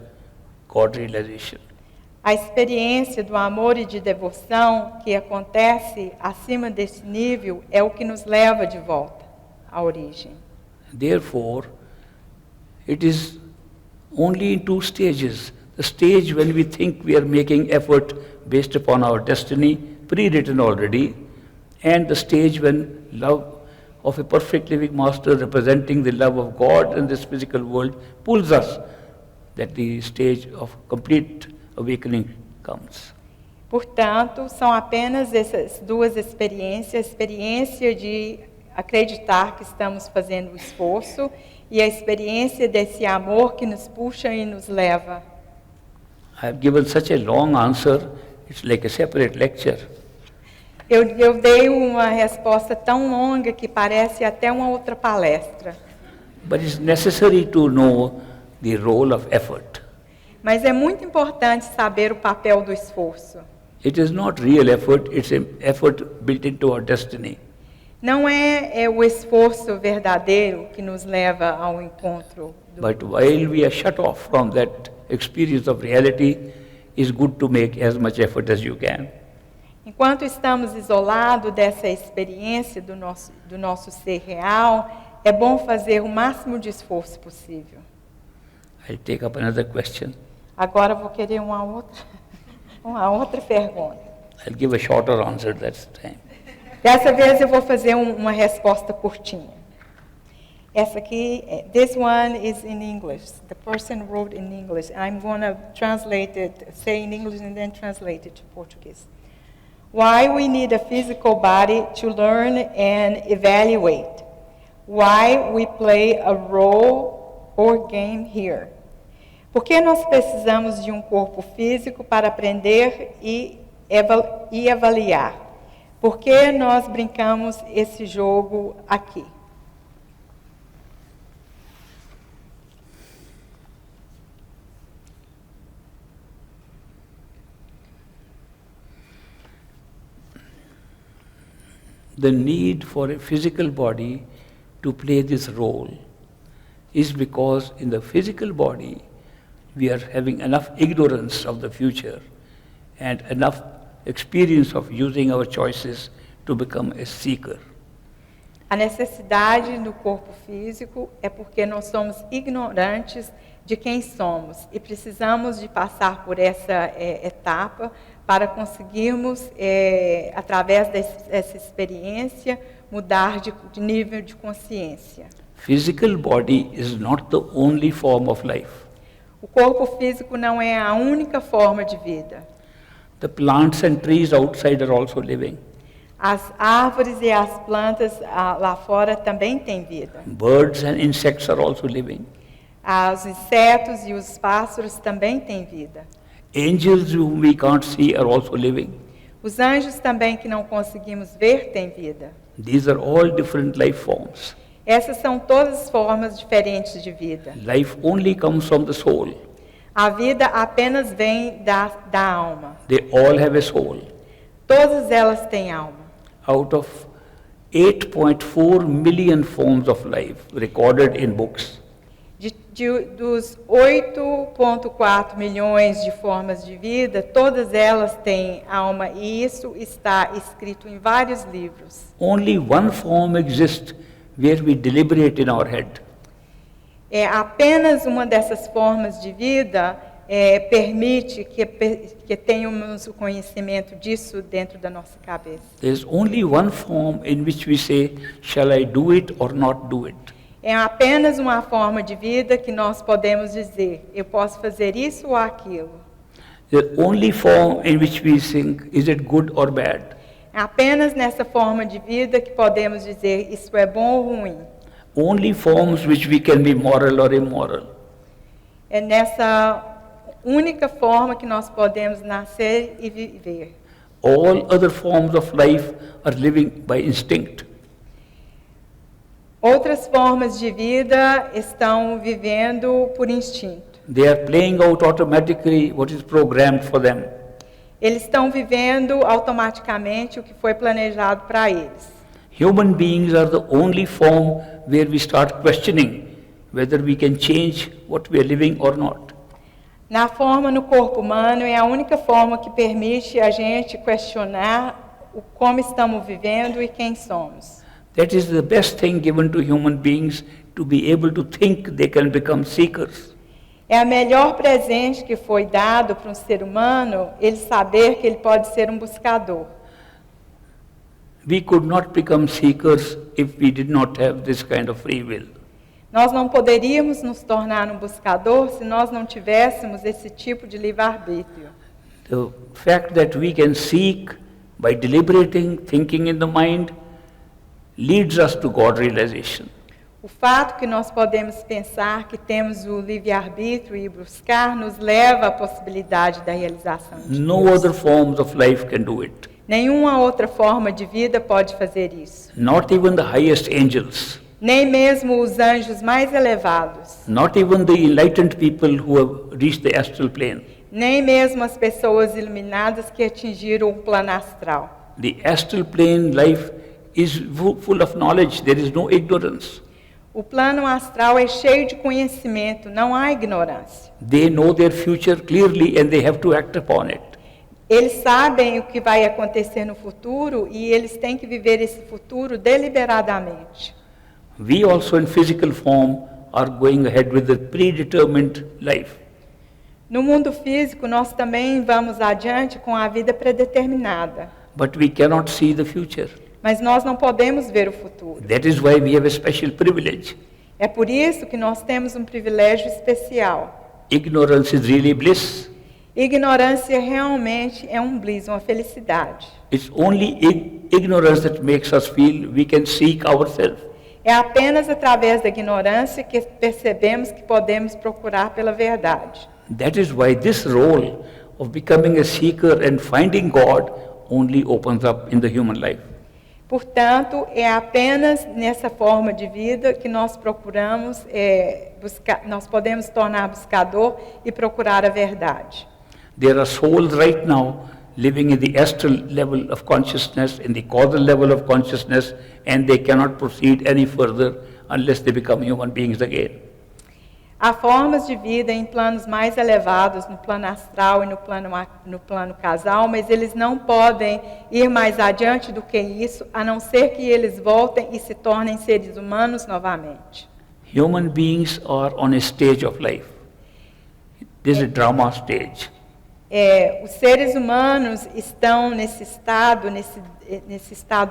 God realization. A experiência do amor e de devoção que acontece acima desse nível é o que nos leva de volta à origem. Therefore, it is only in two stages. The stage when we think we are making effort based upon our destiny, pre-written already, and the stage when love of a perfect living master representing the love of God in this physical world pulls us, that the stage of complete awakening comes. Portanto, são apenas essas duas experiências, a experiência de acreditar que estamos fazendo o esforço e a experiência desse amor que nos puxa e nos leva. I have given such a long answer, it's like a separate lecture. Eu dei uma resposta tão longa que parece até uma outra palestra. But it's necessary to know the role of effort. Mas é muito importante saber o papel do esforço. It is not real effort, it's an effort built into our destiny. Não é o esforço verdadeiro que nos leva ao encontro. But while we are shut off from that experience of reality, it's good to make as much effort as you can. Enquanto estamos isolados dessa experiência do nosso ser real, é bom fazer o máximo de esforço possível. I'll take up another question. Agora vou querer uma outra pergunta. I'll give a shorter answer that time. Dessa vez eu vou fazer uma resposta curtinha. Essa aqui, this one is in English. The person wrote in English. I'm going to translate it, say in English and then translate it to Portuguese. Why we need a physical body to learn and evaluate? Why we play a role or game here? Por que nós precisamos de um corpo físico para aprender e avaliar? Por que nós brincamos esse jogo aqui? The need for a physical body to play this role is because in the physical body we are having enough ignorance of the future and enough experience of using our choices to become a seeker. A necessidade do corpo físico é porque nós somos ignorantes de quem somos e precisamos de passar por essa etapa para conseguirmos, através dessa experiência, mudar de nível de consciência. Physical body is not the only form of life. O corpo físico não é a única forma de vida. The plants and trees outside are also living. As árvores e as plantas lá fora também têm vida. Birds and insects are also living. Os insetos e os pássaros também têm vida. Angels whom we can't see are also living. Os anjos também que não conseguimos ver têm vida. These are all different life forms. Essas são todas formas diferentes de vida. Life only comes from the soul. A vida apenas vem da alma. They all have a soul. Todas elas têm alma. Out of 8.4 million forms of life recorded in books, Dos 8,4 milhões de formas de vida, todas elas têm alma e isso está escrito em vários livros. only one form exists where we deliberate in our head. Apenas uma dessas formas de vida permite que tenhamos o conhecimento disso dentro da nossa cabeça. There's only one form in which we say, shall I do it or not do it? É apenas uma forma de vida que nós podemos dizer, eu posso fazer isso ou aquilo. The only form in which we think, is it good or bad? É apenas nessa forma de vida que podemos dizer, isso é bom ou ruim. Only forms which we can be moral or immoral. É nessa única forma que nós podemos nascer e viver. All other forms of life are living by instinct. Outras formas de vida estão vivendo por instinto. They are playing out automatically what is programmed for them. Eles estão vivendo automaticamente o que foi planejado para eles. Human beings are the only form where we start questioning whether we can change what we are living or not. Na forma no corpo humano é a única forma que permite a gente questionar o como estamos vivendo e quem somos. That is the best thing given to human beings, to be able to think they can become seekers. É o melhor presente que foi dado para um ser humano, ele saber que ele pode ser um buscador. We could not become seekers if we did not have this kind of free will. Nós não poderíamos nos tornar um buscador se nós não tivéssemos esse tipo de livre-arbítrio. The fact that we can seek by deliberating, thinking in the mind, leads us to God realization. O fato que nós podemos pensar que temos o livre-arbítrio e buscar nos leva à possibilidade da realização de No Deus. other forms of life can do it. Nenhuma outra forma de vida pode fazer isso. Not even the highest angels. Nem mesmo os anjos mais elevados. Not even the enlightened people who have reached the astral plane. Nem mesmo as pessoas iluminadas que atingiram o plano astral. The astral plane life is full of knowledge. There is no ignorance. O plano astral é cheio de conhecimento, não há ignorância. They know their future clearly and they have to act upon it. Eles sabem o que vai acontecer no futuro e eles têm que viver esse futuro deliberadamente. We also in physical form are going ahead with the predetermined life. No mundo físico, nós também vamos adiante com a vida predeterminada. But we cannot see the future. Mas nós não podemos ver o futuro. That is why we have a special privilege. É por isso que nós temos um privilégio especial. Ignorance is really bliss. Ignorância realmente é um bliss, uma felicidade. It's only ignorance that makes us feel we can seek ourselves. É apenas através da ignorância que percebemos que podemos procurar pela verdade. That is why this role of becoming a seeker and finding God only opens up in the human life. Portanto, é apenas nessa forma de vida que nós procuramos, nós podemos tornar buscador e procurar a verdade. There are souls right now living in the astral level of consciousness, in the causal level of consciousness, and they cannot proceed any further unless they become human beings again. Há formas de vida em planos mais elevados, no plano astral e no plano casal, mas eles não podem ir mais adiante do que isso, a não ser que eles voltem e se tornem seres humanos novamente. Human beings are on a stage of life. This is a drama stage. Os seres humanos estão nesse estado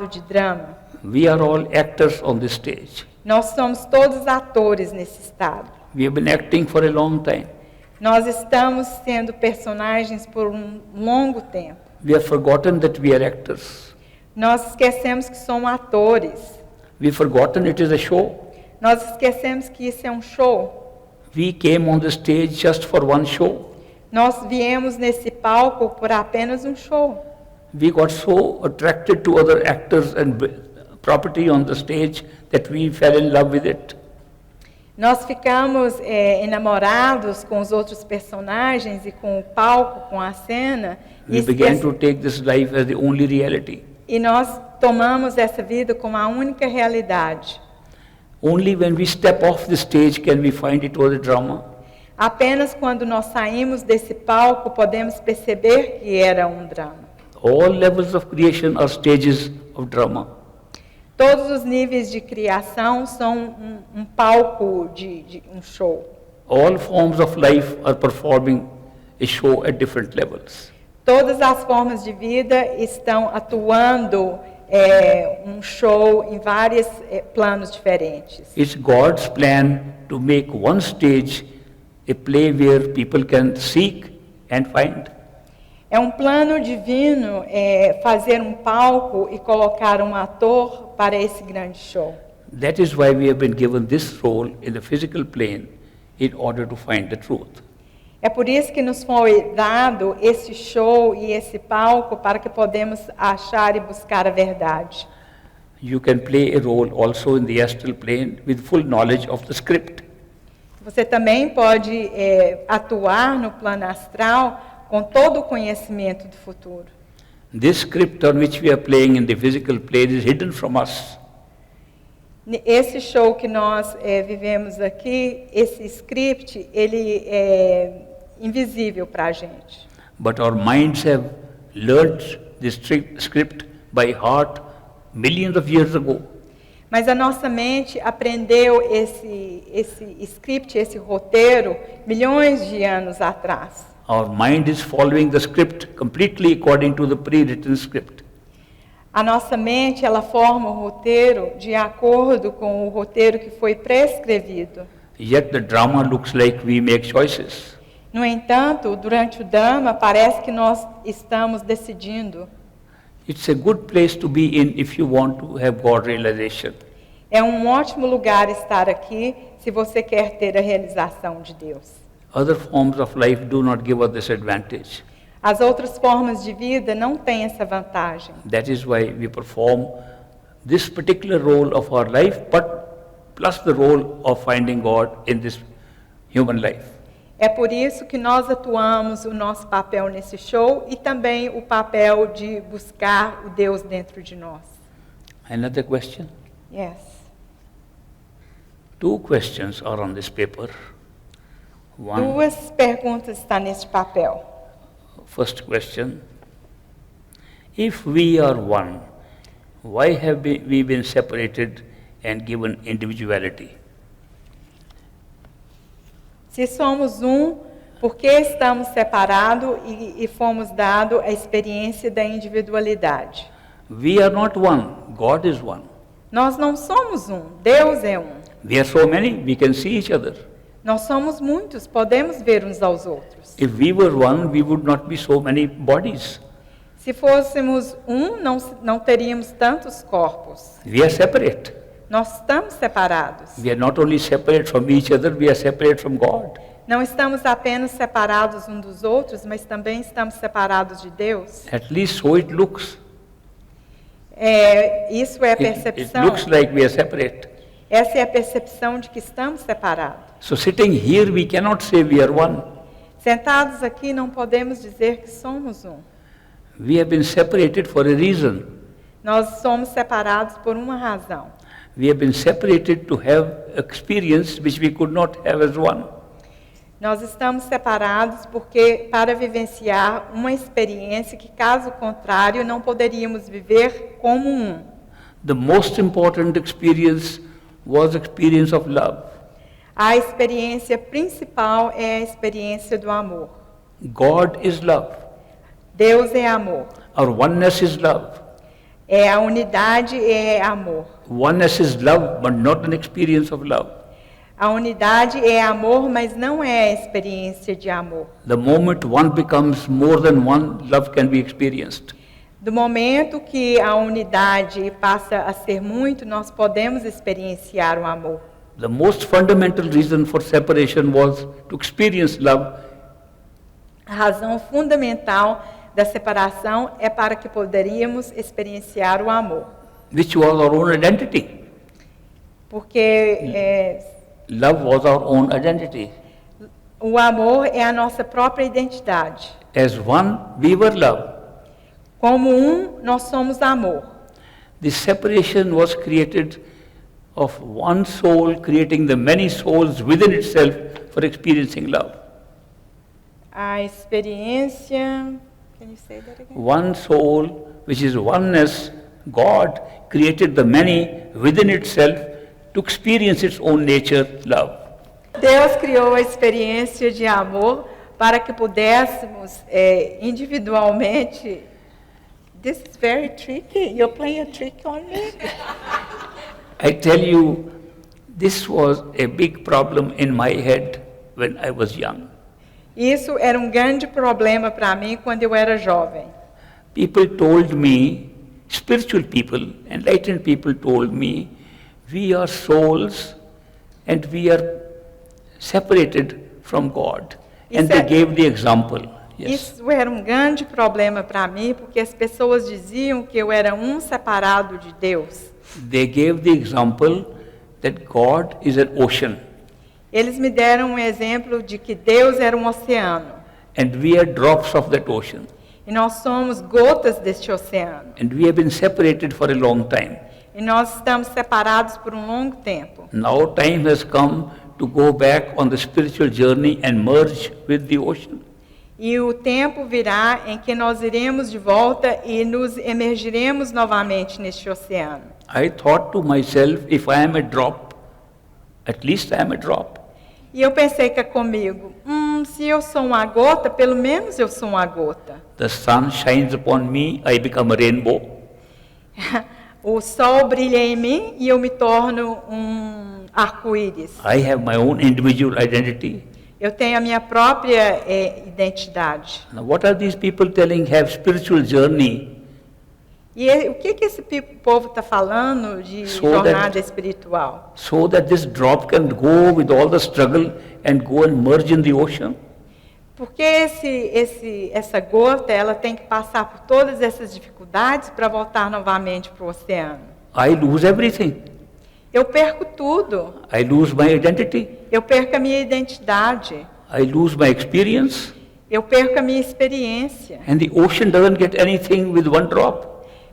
de drama. We are all actors on this stage. Nós somos todos atores nesse estado. We have been acting for a long time. Nós estamos sendo personagens por um longo tempo. We have forgotten that we are actors. Nós esquecemos que somos atores. We have forgotten it is a show. Nós esquecemos que isso é um show. We came on the stage just for one show. Nós viemos nesse palco por apenas um show. We got so attracted to other actors and property on the stage that we fell in love with it. Nós ficamos enamorados com os outros personagens e com o palco, com a cena. We began to take this life as the only reality. E nós tomamos essa vida como a única realidade. Only when we step off the stage can we find it was a drama. Apenas quando nós saímos desse palco podemos perceber que era um drama. All levels of creation are stages of drama. Todos os níveis de criação são um palco de um show. All forms of life are performing a show at different levels. Todas as formas de vida estão atuando um show em vários planos diferentes. It's God's plan to make one stage a play where people can seek and find. É um plano divino fazer um palco e colocar um ator para esse grande show. That is why we have been given this role in the physical plane in order to find the truth. É por isso que nos foi dado esse show e esse palco para que podemos achar e buscar a verdade. You can play a role also in the astral plane with full knowledge of the script. Você também pode atuar no plano astral com todo o conhecimento do futuro. This script on which we are playing in the physical plane is hidden from us. Esse show que nós vivemos aqui, esse script, ele é invisível para a gente. But our minds have learned this script by heart millions of years ago. Mas a nossa mente aprendeu esse script, esse roteiro, milhões de anos atrás. Our mind is following the script completely according to the pre-written script. A nossa mente, ela forma o roteiro de acordo com o roteiro que foi prescrevido. Yet the drama looks like we make choices. No entanto, durante o drama, parece que nós estamos decidindo. It's a good place to be in if you want to have God realization. É um ótimo lugar estar aqui se você quer ter a realização de Deus. Other forms of life do not give us this advantage. As outras formas de vida não têm essa vantagem. That is why we perform this particular role of our life, but plus the role of finding God in this human life. É por isso que nós atuamos o nosso papel nesse show e também o papel de buscar o Deus dentro de nós. Another question? Yes. 2 questions are on this paper. One, Duas perguntas estão neste papel. first question. If we are one, why have we been separated and given individuality? Se somos por que estamos separados e fomos dados a experiência da individualidade? We are not one, God is one. Nós não somos Deus é We are so many, we can see each other. Nós somos muitos, podemos ver uns aos outros. If we were one, we would not be so many bodies. Se fôssemos não teríamos tantos corpos. We are separate. Nós estamos separados. We are not only separate from each other, we are separate from God. Não estamos apenas separados uns dos outros, mas também estamos separados de Deus. At least so it looks. Isso é a It percepção. looks like we are separate. Essa é a percepção de que estamos separados. So sitting here, we cannot say we are one. Sentados aqui, não podemos dizer que somos We have been separated for a reason. Nós somos separados por uma razão. We have been separated to have experience which we could not have as one. Nós estamos separados porque para vivenciar uma experiência que, caso contrário, não poderíamos viver como The most important experience was experience of love. A experiência principal é a experiência do amor. God is love. Deus é amor. Our oneness is love. A unidade é amor. Oneness is love, but not an experience of love. A unidade é amor, mas não é a experiência de amor. The moment one becomes more than one, love can be experienced. Do momento que a unidade passa a ser muito, nós podemos experienciar o amor. The most fundamental reason for separation was to experience love. A razão fundamental da separação é para que poderíamos experienciar o amor. Which was our own identity. Porque Love was our own identity. o amor é a nossa própria identidade. As one, we were love. Como nós somos amor. This separation was created of one soul creating the many souls within itself for experiencing love. A experiência... Can you say that again? One soul, which is oneness, God created the many within itself to experience its own nature, love. Deus criou a experiência de amor para que pudéssemos individualmente... This is very tricky. You're playing a trick on me. I tell you, this was a big problem in my head when I was young. Isso era grande problema para mim quando eu era jovem. People told me, spiritual people, enlightened people told me, we are souls and we are separated from God. And they gave the example. Yes. Isso era grande problema para mim, porque as pessoas diziam que eu era separado de Deus. They gave the example that God is an ocean. Eles me deram exemplo de que Deus era oceano. And we are drops of that ocean. E nós somos gotas deste oceano. And we have been separated for a long time. E nós estamos separados por um longo tempo. Now time has come to go back on the spiritual journey and merge with the ocean. E o tempo virá em que nós iremos de volta e nos emergiremos novamente neste oceano. I thought to myself, if I am a drop, at least I am a drop. E eu pensei que comigo, se eu sou uma gota, pelo menos eu sou uma gota. The sun shines upon me, I become a rainbow. O sol brilha em mim e eu me torno arco-íris. I have my own individual identity. Eu tenho a minha própria identidade. Now what are these people telling have spiritual journey? E o que esse povo está falando de jornada espiritual? So that this drop can go with all the struggle and go and merge in the ocean? Porque essa gota, ela tem que passar por todas essas dificuldades para voltar novamente para o oceano. I lose everything. Eu perco tudo. I lose my identity. Eu perco a minha identidade. I lose my experience. Eu perco a minha experiência. And the ocean doesn't get anything with one drop.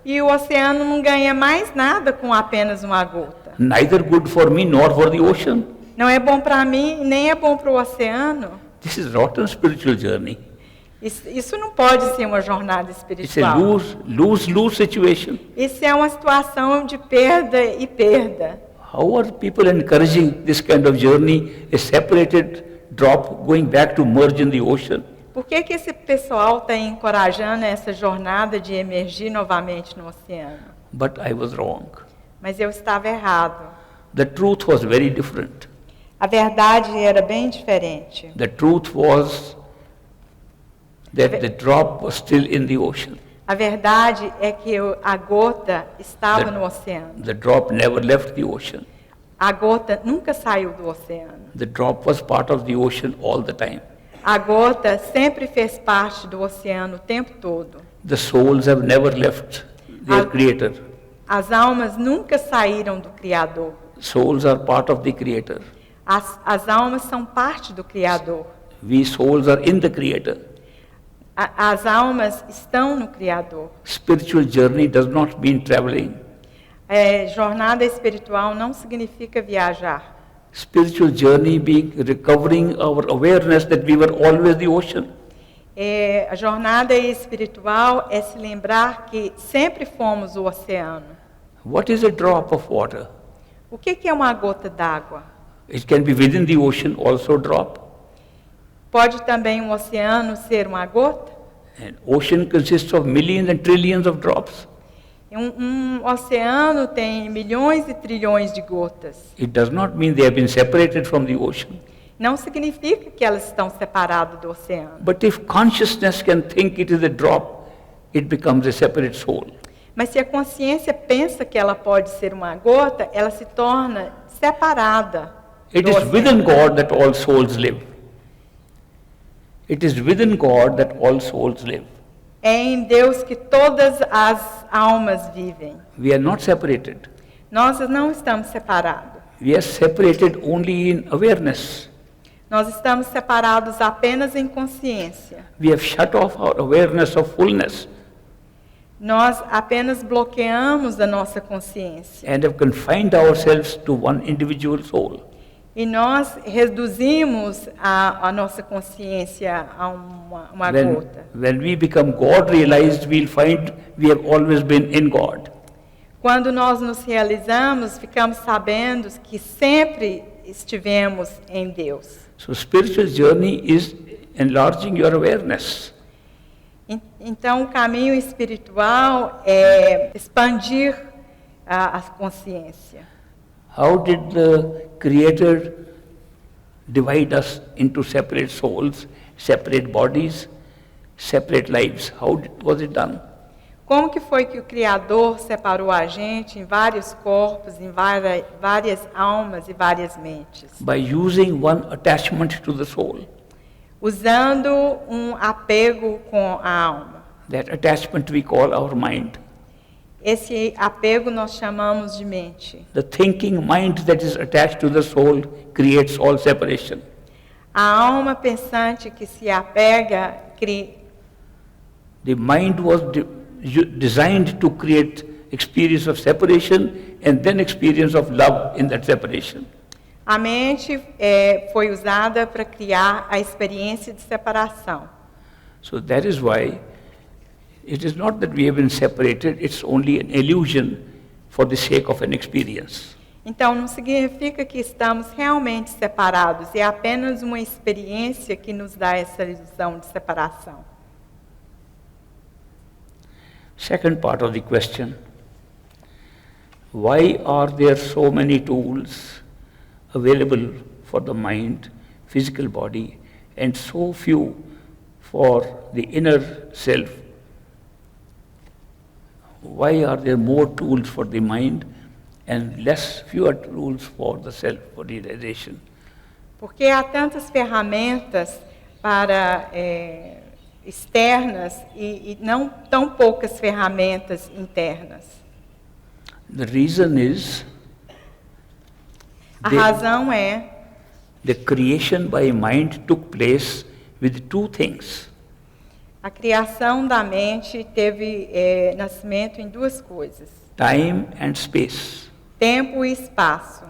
E o oceano não ganha mais nada com apenas uma gota. Neither good for me nor for the ocean. Não é bom para mim, nem é bom para o oceano. This is rotten spiritual journey. Isso não pode ser uma jornada It's a espiritual. lose situation. Isso é uma situação de perda e perda. How are people encouraging this kind of journey, a separated drop going back to merge in the ocean? Por que esse pessoal está encorajando essa jornada de emergir novamente no oceano? But I was wrong. Mas eu estava errado. The truth was very different. A verdade era bem diferente. The truth was that the drop was still in the ocean. A verdade é que a gota estava no oceano. The drop never left the ocean. A gota nunca saiu do oceano. The drop was part of the ocean all the time. A gota sempre fez parte do oceano o tempo todo. The souls have never left their Creator. As almas nunca saíram do Criador. Souls are part of the Creator. As almas são parte do Criador. We souls are in the Creator. As almas estão no Criador. Spiritual journey does not mean traveling. Jornada espiritual não significa viajar. Spiritual journey being recovering our awareness that we were always the ocean. A jornada espiritual é se lembrar que sempre fomos o oceano. What is a drop of water? O que é uma gota d'água? It can be within the ocean also drop. Pode também um oceano ser uma gota? An ocean consists of millions and trillions of drops. Oceano tem milhões e trilhões de gotas. It does not mean they have been separated from the ocean. Não significa que elas estão separadas do oceano. But if consciousness can think it is a drop, it becomes a separate soul. Mas se a consciência pensa que ela pode ser uma gota, ela se torna separada. It is within God that all souls live. It is within God that all souls live. É em Deus que todas as almas vivem. We are not separated. Nós não estamos separados. We are separated only in awareness. Nós estamos separados apenas em consciência. We have shut off our awareness of fullness. Nós apenas bloqueamos a nossa consciência. And have confined ourselves to one individual soul. E nós reduzimos a nossa consciência a uma gota. When we become God realized, we'll find we have always been in God. Quando nós nos realizamos, ficamos sabendo que sempre estivemos em Deus. So spiritual journey is enlarging your awareness. Então o caminho espiritual é expandir a consciência. How did the Creator divide us into separate souls, separate bodies, separate lives? How was it done? Como que foi que o Criador separou a gente em vários corpos, em várias almas e várias mentes? By using one attachment to the soul. Usando apego com a alma. That attachment we call our mind. Esse apego nós chamamos de mente. The thinking mind that is attached to the soul creates all separation. A alma pensante que se apega The mind was designed to create experience of separation and then experience of love in that separation. A mente foi usada para criar a experiência de separação. So that is why it is not that we have been separated, it's only an illusion for the sake of an experience. Então, não significa que estamos realmente separados, é apenas uma experiência que nos dá essa ilusão de separação. Second part of the question, why are there so many tools available for the mind, physical body, and so few for the inner self? Why are there more tools for the mind and fewer tools for the self, for the realization? Porque há tantas ferramentas para externas e não tão poucas ferramentas internas. The reason is A razão é the creation by mind took place with two things. a criação da mente teve nascimento em duas coisas: Time and space. tempo e espaço.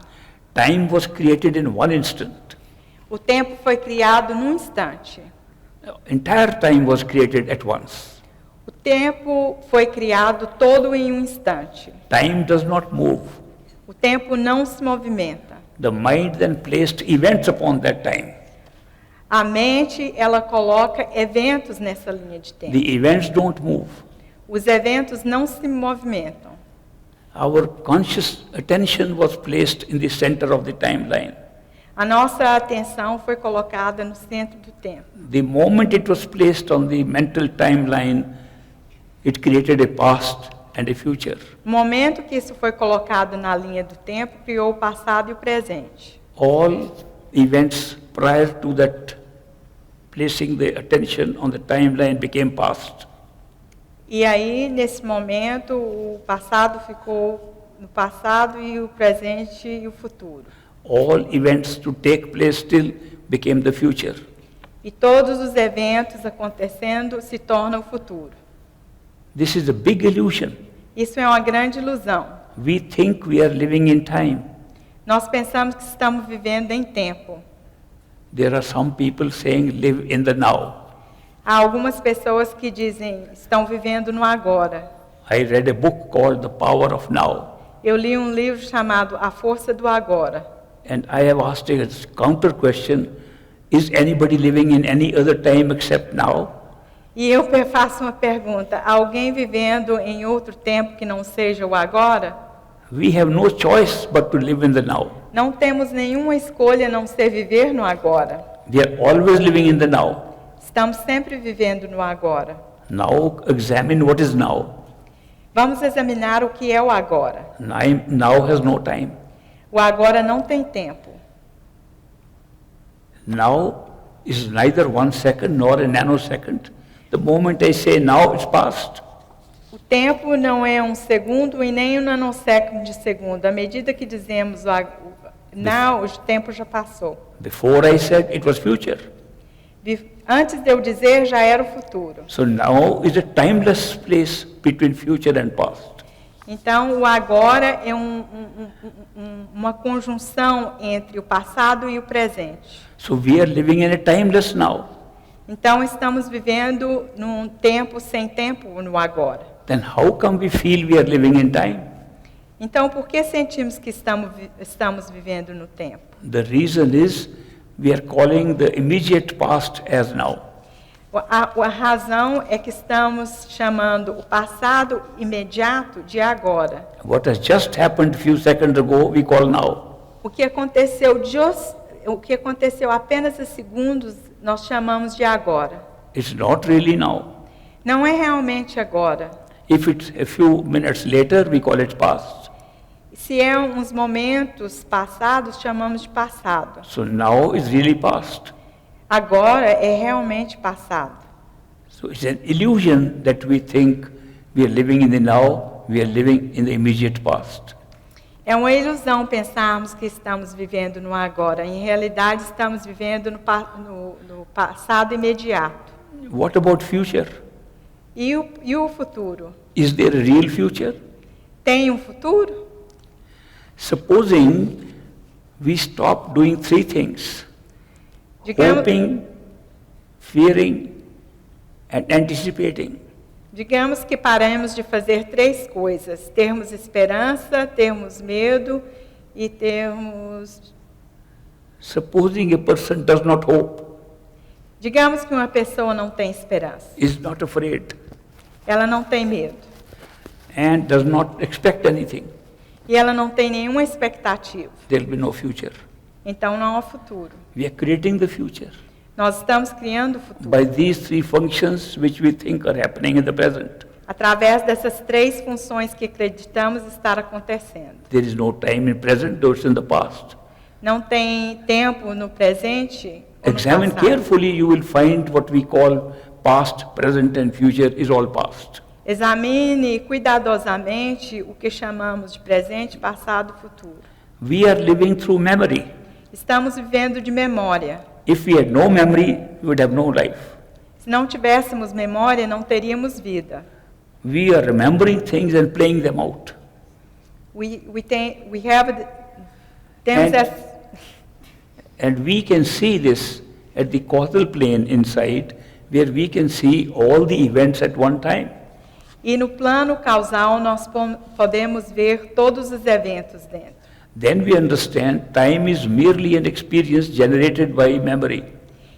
Time was created in one instant. O tempo foi criado num instante. Entire time was created at once. O tempo foi criado todo em um instante. Time does not move. O tempo não se movimenta. The mind then placed events upon that time. A mente, ela coloca eventos nessa linha de tempo. The events don't move. Os eventos não se movimentam. Our conscious attention was placed in the center of the timeline. A nossa atenção foi colocada no centro do tempo. The moment it was placed on the mental timeline, it created a past and a future. No momento que isso foi colocado na linha do tempo, criou o passado e o presente. All events prior to that placing the attention on the timeline became past. E aí, nesse momento, o passado ficou no passado e o presente e o futuro. All events to take place still became the future. E todos os eventos acontecendo se tornam o futuro. This is a big illusion. Isso é uma grande ilusão. We think we are living in time. Nós pensamos que estamos vivendo em tempo. There are some people saying live in the now. Há algumas pessoas que dizem estão vivendo no agora. I read a book called The Power of Now. Eu li um livro chamado A Força do Agora. And I have asked a counter question, is anybody living in any other time except now? E eu faço uma pergunta: alguém vivendo em outro tempo que não seja o agora? We have no choice but to live in the now. Não temos nenhuma escolha a não ser viver no agora. We are always living in the now. Estamos sempre vivendo no agora. Now examine what is now. Vamos examinar o que é o agora. Now has no time. O agora não tem tempo. Now is neither 1 second nor a nanosecond. The moment I say now, it's past. O tempo não é um segundo e nem um nanosséculo de segundo. À medida que dizemos now, o tempo já passou. Before I said, it was future. Antes de eu dizer, já era o futuro. So now is a timeless place between future and past. Então, o agora é uma conjunção entre o passado e o presente. So we are living in a timeless now. Então, estamos vivendo num tempo sem tempo no agora. Then how come we feel we are living in time? Então, por que sentimos que estamos vivendo no tempo? The reason is we are calling the immediate past as now. A razão é que estamos chamando o passado imediato de agora. What has just happened a few seconds ago, we call now. O que aconteceu apenas há segundos, nós chamamos de agora. It's not really now. Não é realmente agora. If it's a few minutes later, we call it past. Se é uns momentos passados, chamamos de passado. So now is really past. Agora é realmente passado. So it's an illusion that we think we are living in the now, we are living in the immediate past. É uma ilusão pensarmos que estamos vivendo no agora. Em realidade, estamos vivendo no passado imediato. What about future? E o futuro? Is there a real future? Tem um futuro? Supposing we stop doing three things: hoping, fearing, and anticipating. Digamos que paremos de fazer 3 coisas: termos esperança, termos medo e termos... Supposing a person does not hope, Digamos que uma pessoa não tem esperança, is not afraid, ela não tem medo and does not expect anything, e ela não tem nenhuma expectativa. there will be no future. Então não há futuro. We are creating the future Nós estamos criando o futuro by these three functions which we think are happening in the present. através dessas 3 funções que acreditamos estar acontecendo. There is no time in present, though it's in the past. Não tem tempo no presente ou no Examine passado. carefully, you will find what we call past, present and future is all past. Examine cuidadosamente o que chamamos de presente, passado e futuro. We are living through memory. Estamos vivendo de memória. If we had no memory, we would have no life. Se não tivéssemos memória, não teríamos vida. We are remembering things and playing them out. Temos And And we can see this at the causal plane inside, where we can see all the events at one time. E no plano causal nós podemos ver todos os eventos dentro. Then we understand time is merely an experience generated by memory.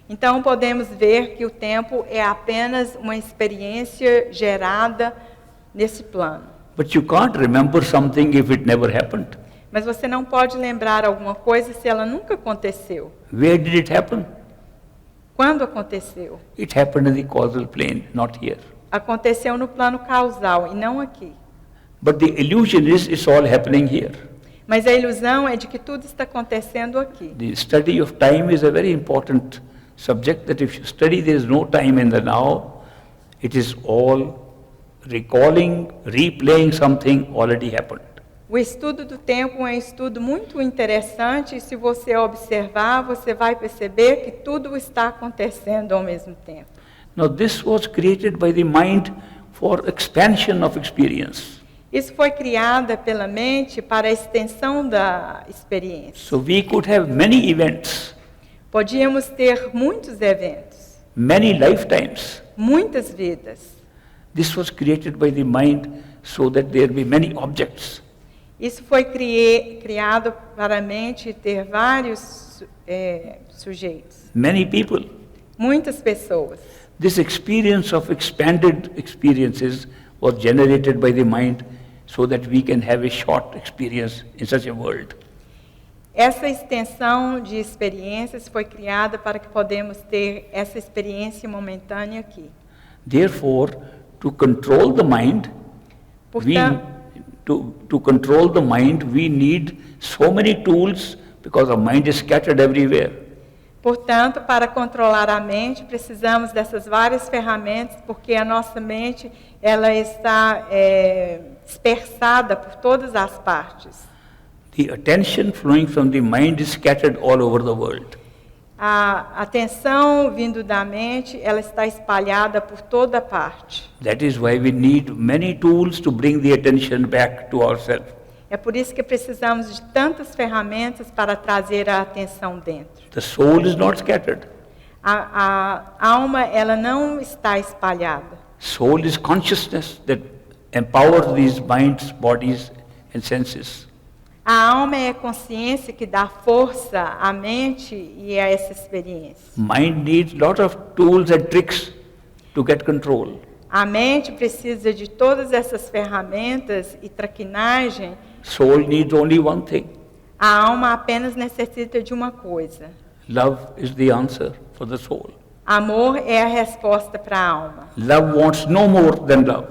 Então podemos ver que o tempo é apenas uma experiência gerada nesse plano. But you can't remember something if it never happened. Mas você não pode lembrar alguma coisa se ela nunca aconteceu. Where did it happen? Quando aconteceu? It happened in the causal plane, not here. Aconteceu no plano causal e não aqui. But the illusion is it's all happening here. Mas a ilusão é de que tudo está acontecendo aqui. The study of time is a very important subject, that if you study there is no time in the now, it is all recalling, replaying something already happened. O estudo do tempo é um estudo muito interessante e se você observar, você vai perceber que tudo está acontecendo ao mesmo tempo. Now this was created by the mind for expansion of experience. Isso foi criado pela mente para a extensão da experiência. So we could have many events, Podíamos ter muitos eventos, many lifetimes. muitas vidas. This was created by the mind so that there be many objects. Isso foi criado para a mente ter vários sujeitos, Many people. muitas pessoas. This experience of expanded experiences was generated by the mind so that we can have a short experience in such a world. Essa extensão de experiências foi criada para que podemos ter essa experiência momentânea aqui. Therefore, to control the mind, to control the mind, we need so many tools because our mind is scattered everywhere. Portanto, para controlar a mente, precisamos dessas várias ferramentas, porque a nossa mente ela está dispersada por todas as partes. The attention flowing from the mind is scattered all over the world. A atenção vindo da mente, ela está espalhada por toda parte. That is why we need many tools to bring the attention back to ourselves. É por isso que precisamos de tantas ferramentas para trazer a atenção dentro. The soul is not scattered. A alma, ela não está espalhada. Soul is consciousness that empowers these minds, bodies and senses. A alma é a consciência que dá força à mente e a essa experiência. Mind needs lot of tools and tricks to get control. A mente precisa de todas essas ferramentas e traquinagem. Soul needs only one thing. A alma apenas necessita de uma coisa. Love is the answer for the soul. Amor é a resposta para a alma. Love wants no more than love.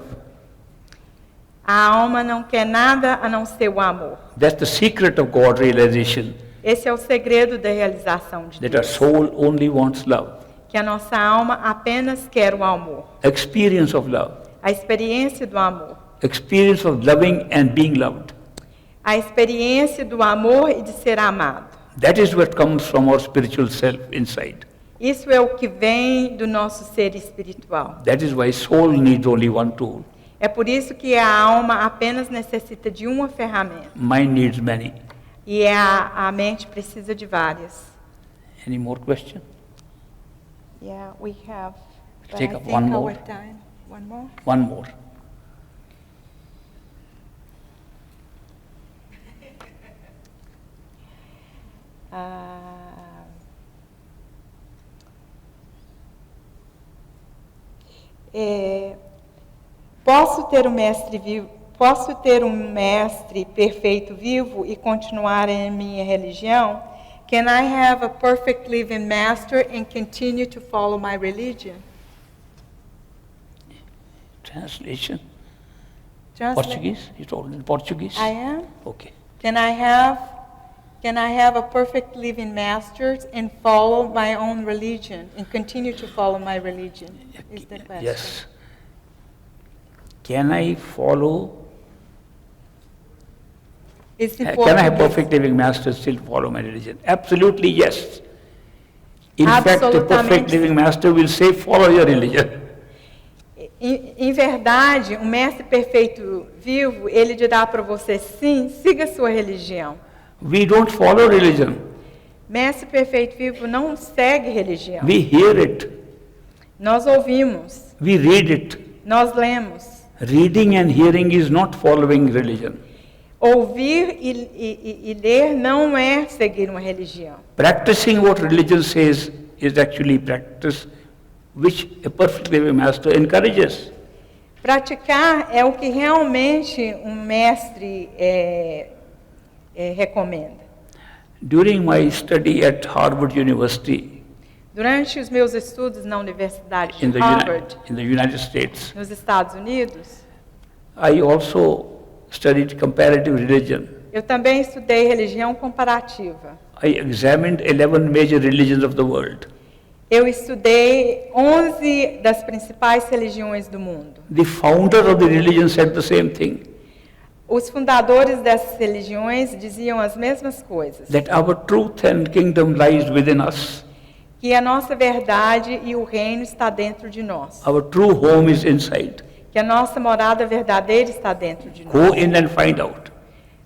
A alma não quer nada a não ser o amor. That's the secret of God realization, Esse é o segredo da realização de that our Deus. soul only wants love. Que a nossa alma apenas quer o amor. Experience of love. A experiência do amor. Experience of loving and being loved. A experiência do amor e de ser amado. That is what comes from our spiritual self inside. Isso é o que vem do nosso ser espiritual. That is why soul needs only one tool. É por isso que a alma apenas necessita de uma ferramenta. Mind needs many. E a mente precisa de várias. Any more question? Yeah, we have. But Take I up think one our more. time. One more? One more. Posso ter um mestre vivo? Posso ter um mestre perfeito vivo e continuar em minha religião? Can I have a perfect living master and continue to follow my religion? Translation. Translate. Portuguese? You told in Portuguese? I am. Okay. Can I have a perfect living master and follow my own religion and continue to follow my religion? Is the question. Yes. Can I follow? It's in Can I have Portuguese. perfect living master still follow my religion? Absolutely yes. In fact, the perfect Absolutamente. living master will say, follow your religion. Em verdade, um mestre perfeito vivo, ele dirá para você, sim, siga a sua religião. We don't follow religion. Mestre perfeito vivo não segue religião. We hear it. Nós ouvimos, We read it. nós lemos. Reading and hearing is not following religion. Ouvir e ler não é seguir uma religião. Practicing what religion says is actually practice which a perfect living master encourages. Praticar é o que realmente um mestre recomenda. During my study at Harvard University Durante os meus estudos na Universidade in de the, Harvard, in the United States, nos Estados Unidos, I also studied comparative religion. eu também estudei religião comparativa. I examined 11 major religions of the world. Eu estudei 11 das principais religiões do mundo. The founder of the religion said the same thing, Os fundadores dessas religiões diziam as mesmas coisas. that our truth and kingdom lies within us. Que a nossa verdade e o reino está dentro de nós. Our true home is inside. Que a nossa morada verdadeira está dentro de nós. Go in and find out.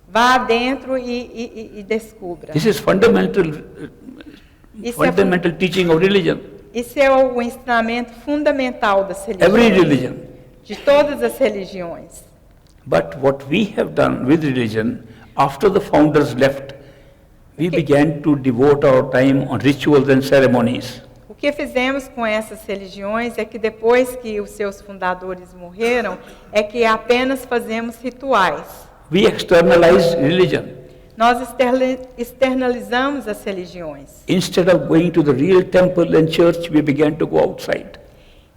Vá dentro e descubra. This is fundamental teaching of religion. Isso é o ensinamento fundamental das religiões. Every religion. De todas as religiões. But what we have done with religion, after the founders left, we began to devote our time on rituals and ceremonies. O que fizemos com essas religiões é que depois que os seus fundadores morreram, é que apenas fazemos rituais. We externalize religion. Nós externalizamos as religiões. Instead of going to the real temple and church, we began to go outside.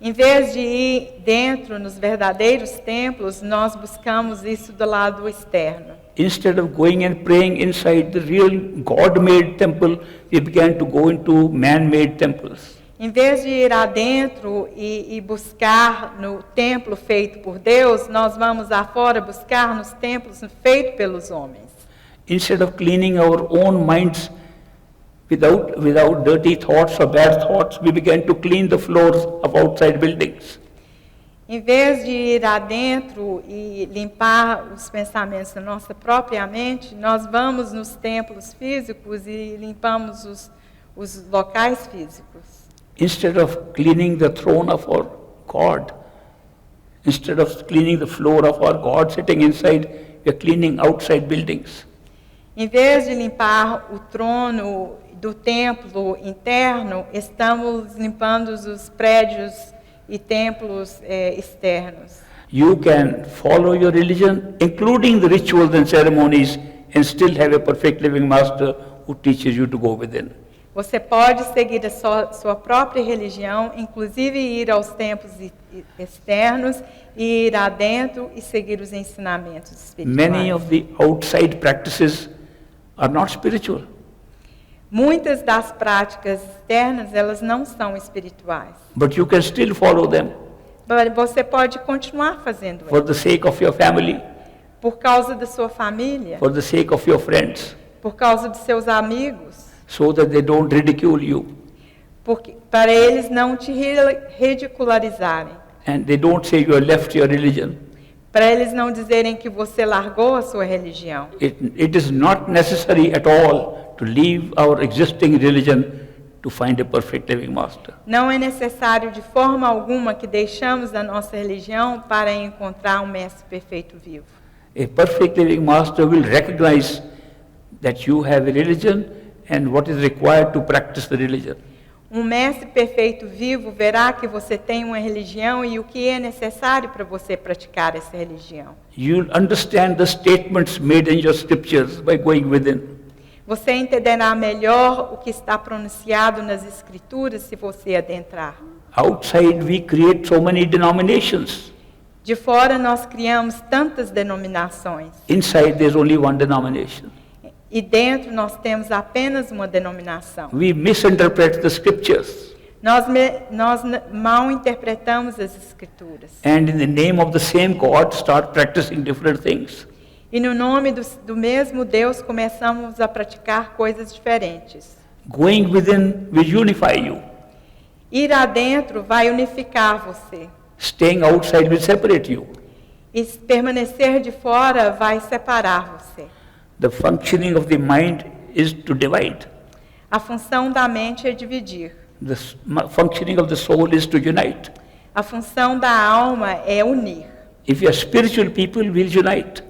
Em vez de ir dentro nos verdadeiros templos, nós buscamos isso do lado externo. Instead of going and praying inside the real God-made temple, we began to go into man-made temples. Em vez de ir adentro e buscar no templo feito por Deus, nós vamos afora buscar nos templos feitos pelos homens. Instead of cleaning our own minds without dirty thoughts or bad thoughts, we began to clean the floors of outside buildings. Em vez de ir adentro e limpar os pensamentos da nossa própria mente, nós vamos nos templos físicos e limpamos os locais físicos. Instead of cleaning the throne of our God, instead of cleaning the floor of our God sitting inside, we are cleaning outside buildings. Em vez de limpar o trono do templo interno, estamos limpando os prédios e templos externos. You can follow your religion, including the rituals and ceremonies, and still have a perfect living master who teaches you to go within. Você pode seguir a sua própria religião, inclusive ir aos templos externos, e ir adentro e seguir os ensinamentos espirituais. Many of the outside practices are not spiritual. Muitas das práticas externas, elas não são espirituais. But you can still follow them Mas você pode continuar fazendo for elas. the sake of your family, Por causa da sua família, for the sake of your friends, por causa dos seus amigos, so that they don't ridicule you. para eles não te ridicularizarem, And they don't say you have left your religion. para eles não dizerem que você largou a sua religião. It is not necessary at all to leave our existing religion to find a perfect living master. Não é necessário de forma alguma que deixamos a nossa religião para encontrar um mestre perfeito vivo. A perfect living master will recognize that you have a religion and what is required to practice the religion. Um mestre perfeito vivo verá que você tem uma religião e o que é necessário para você praticar essa religião. You'll understand the statements made in your scriptures by going within. Você entenderá melhor o que está pronunciado nas escrituras se você adentrar. Outside we create so many denominations. De fora nós criamos tantas denominações. Inside there's only one denomination. E dentro nós temos apenas uma denominação. We misinterpret the scriptures. Nós mal interpretamos as escrituras. And in the name of the same God start practicing different things. E no nome do mesmo Deus começamos a praticar coisas diferentes. Going within will unify you. Ir adentro vai unificar você. Staying outside will separate you. E permanecer de fora vai separar você. The functioning of the mind is to divide. A função da mente é dividir. The functioning of the soul is to unite. A função da alma é unir. If you are spiritual people, will unite.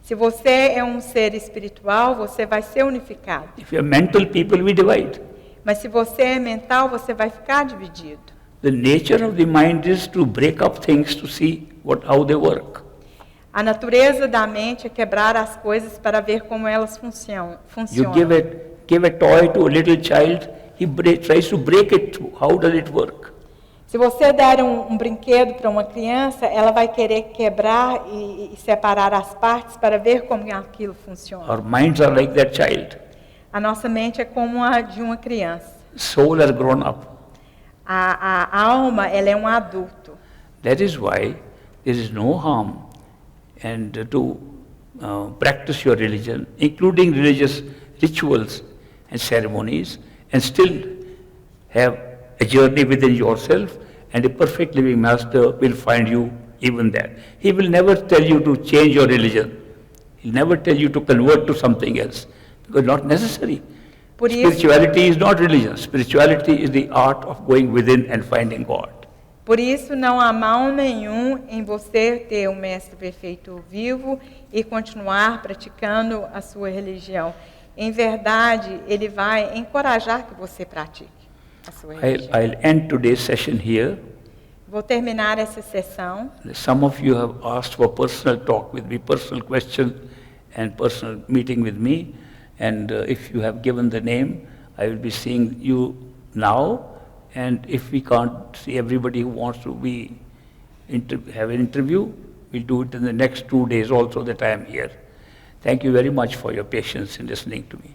Se você é um ser espiritual, você vai ser unificado. If you are mental people, we divide. Mas se você é mental, você vai ficar dividido. The nature of the mind is to break up things to see how they work. A natureza da mente é quebrar as coisas para ver como elas funcionam. You give a toy to a little child, he tries to break it. How does it work? Se você der um brinquedo para uma criança, ela vai querer quebrar e separar as partes para ver como aquilo funciona. Our minds are like that child. A nossa mente é como a de uma criança. Soul has grown up. A alma, ela é um adulto. That is why there is no harm and to practice your religion, including religious rituals and ceremonies, and still have a journey within yourself, and a perfect living master will find you even there. He will never tell you to change your religion. He'll never tell you to convert to something else, because not necessary. Spirituality is not religion. Spirituality is the art of going within and finding God. Por isso, não há mal nenhum em você ter um mestre perfeito vivo e continuar praticando a sua religião. Em verdade, ele vai encorajar que você pratique a sua religião. I'll end today's session here. Vou terminar essa sessão. Some of you have asked for personal talk with me, personal questions and personal meeting with me. And if you have given the name, I will be seeing you now. And if we can't see everybody who wants to have an interview, we'll do it in the next 2 days also that I am here. Thank you very much for your patience in listening to me.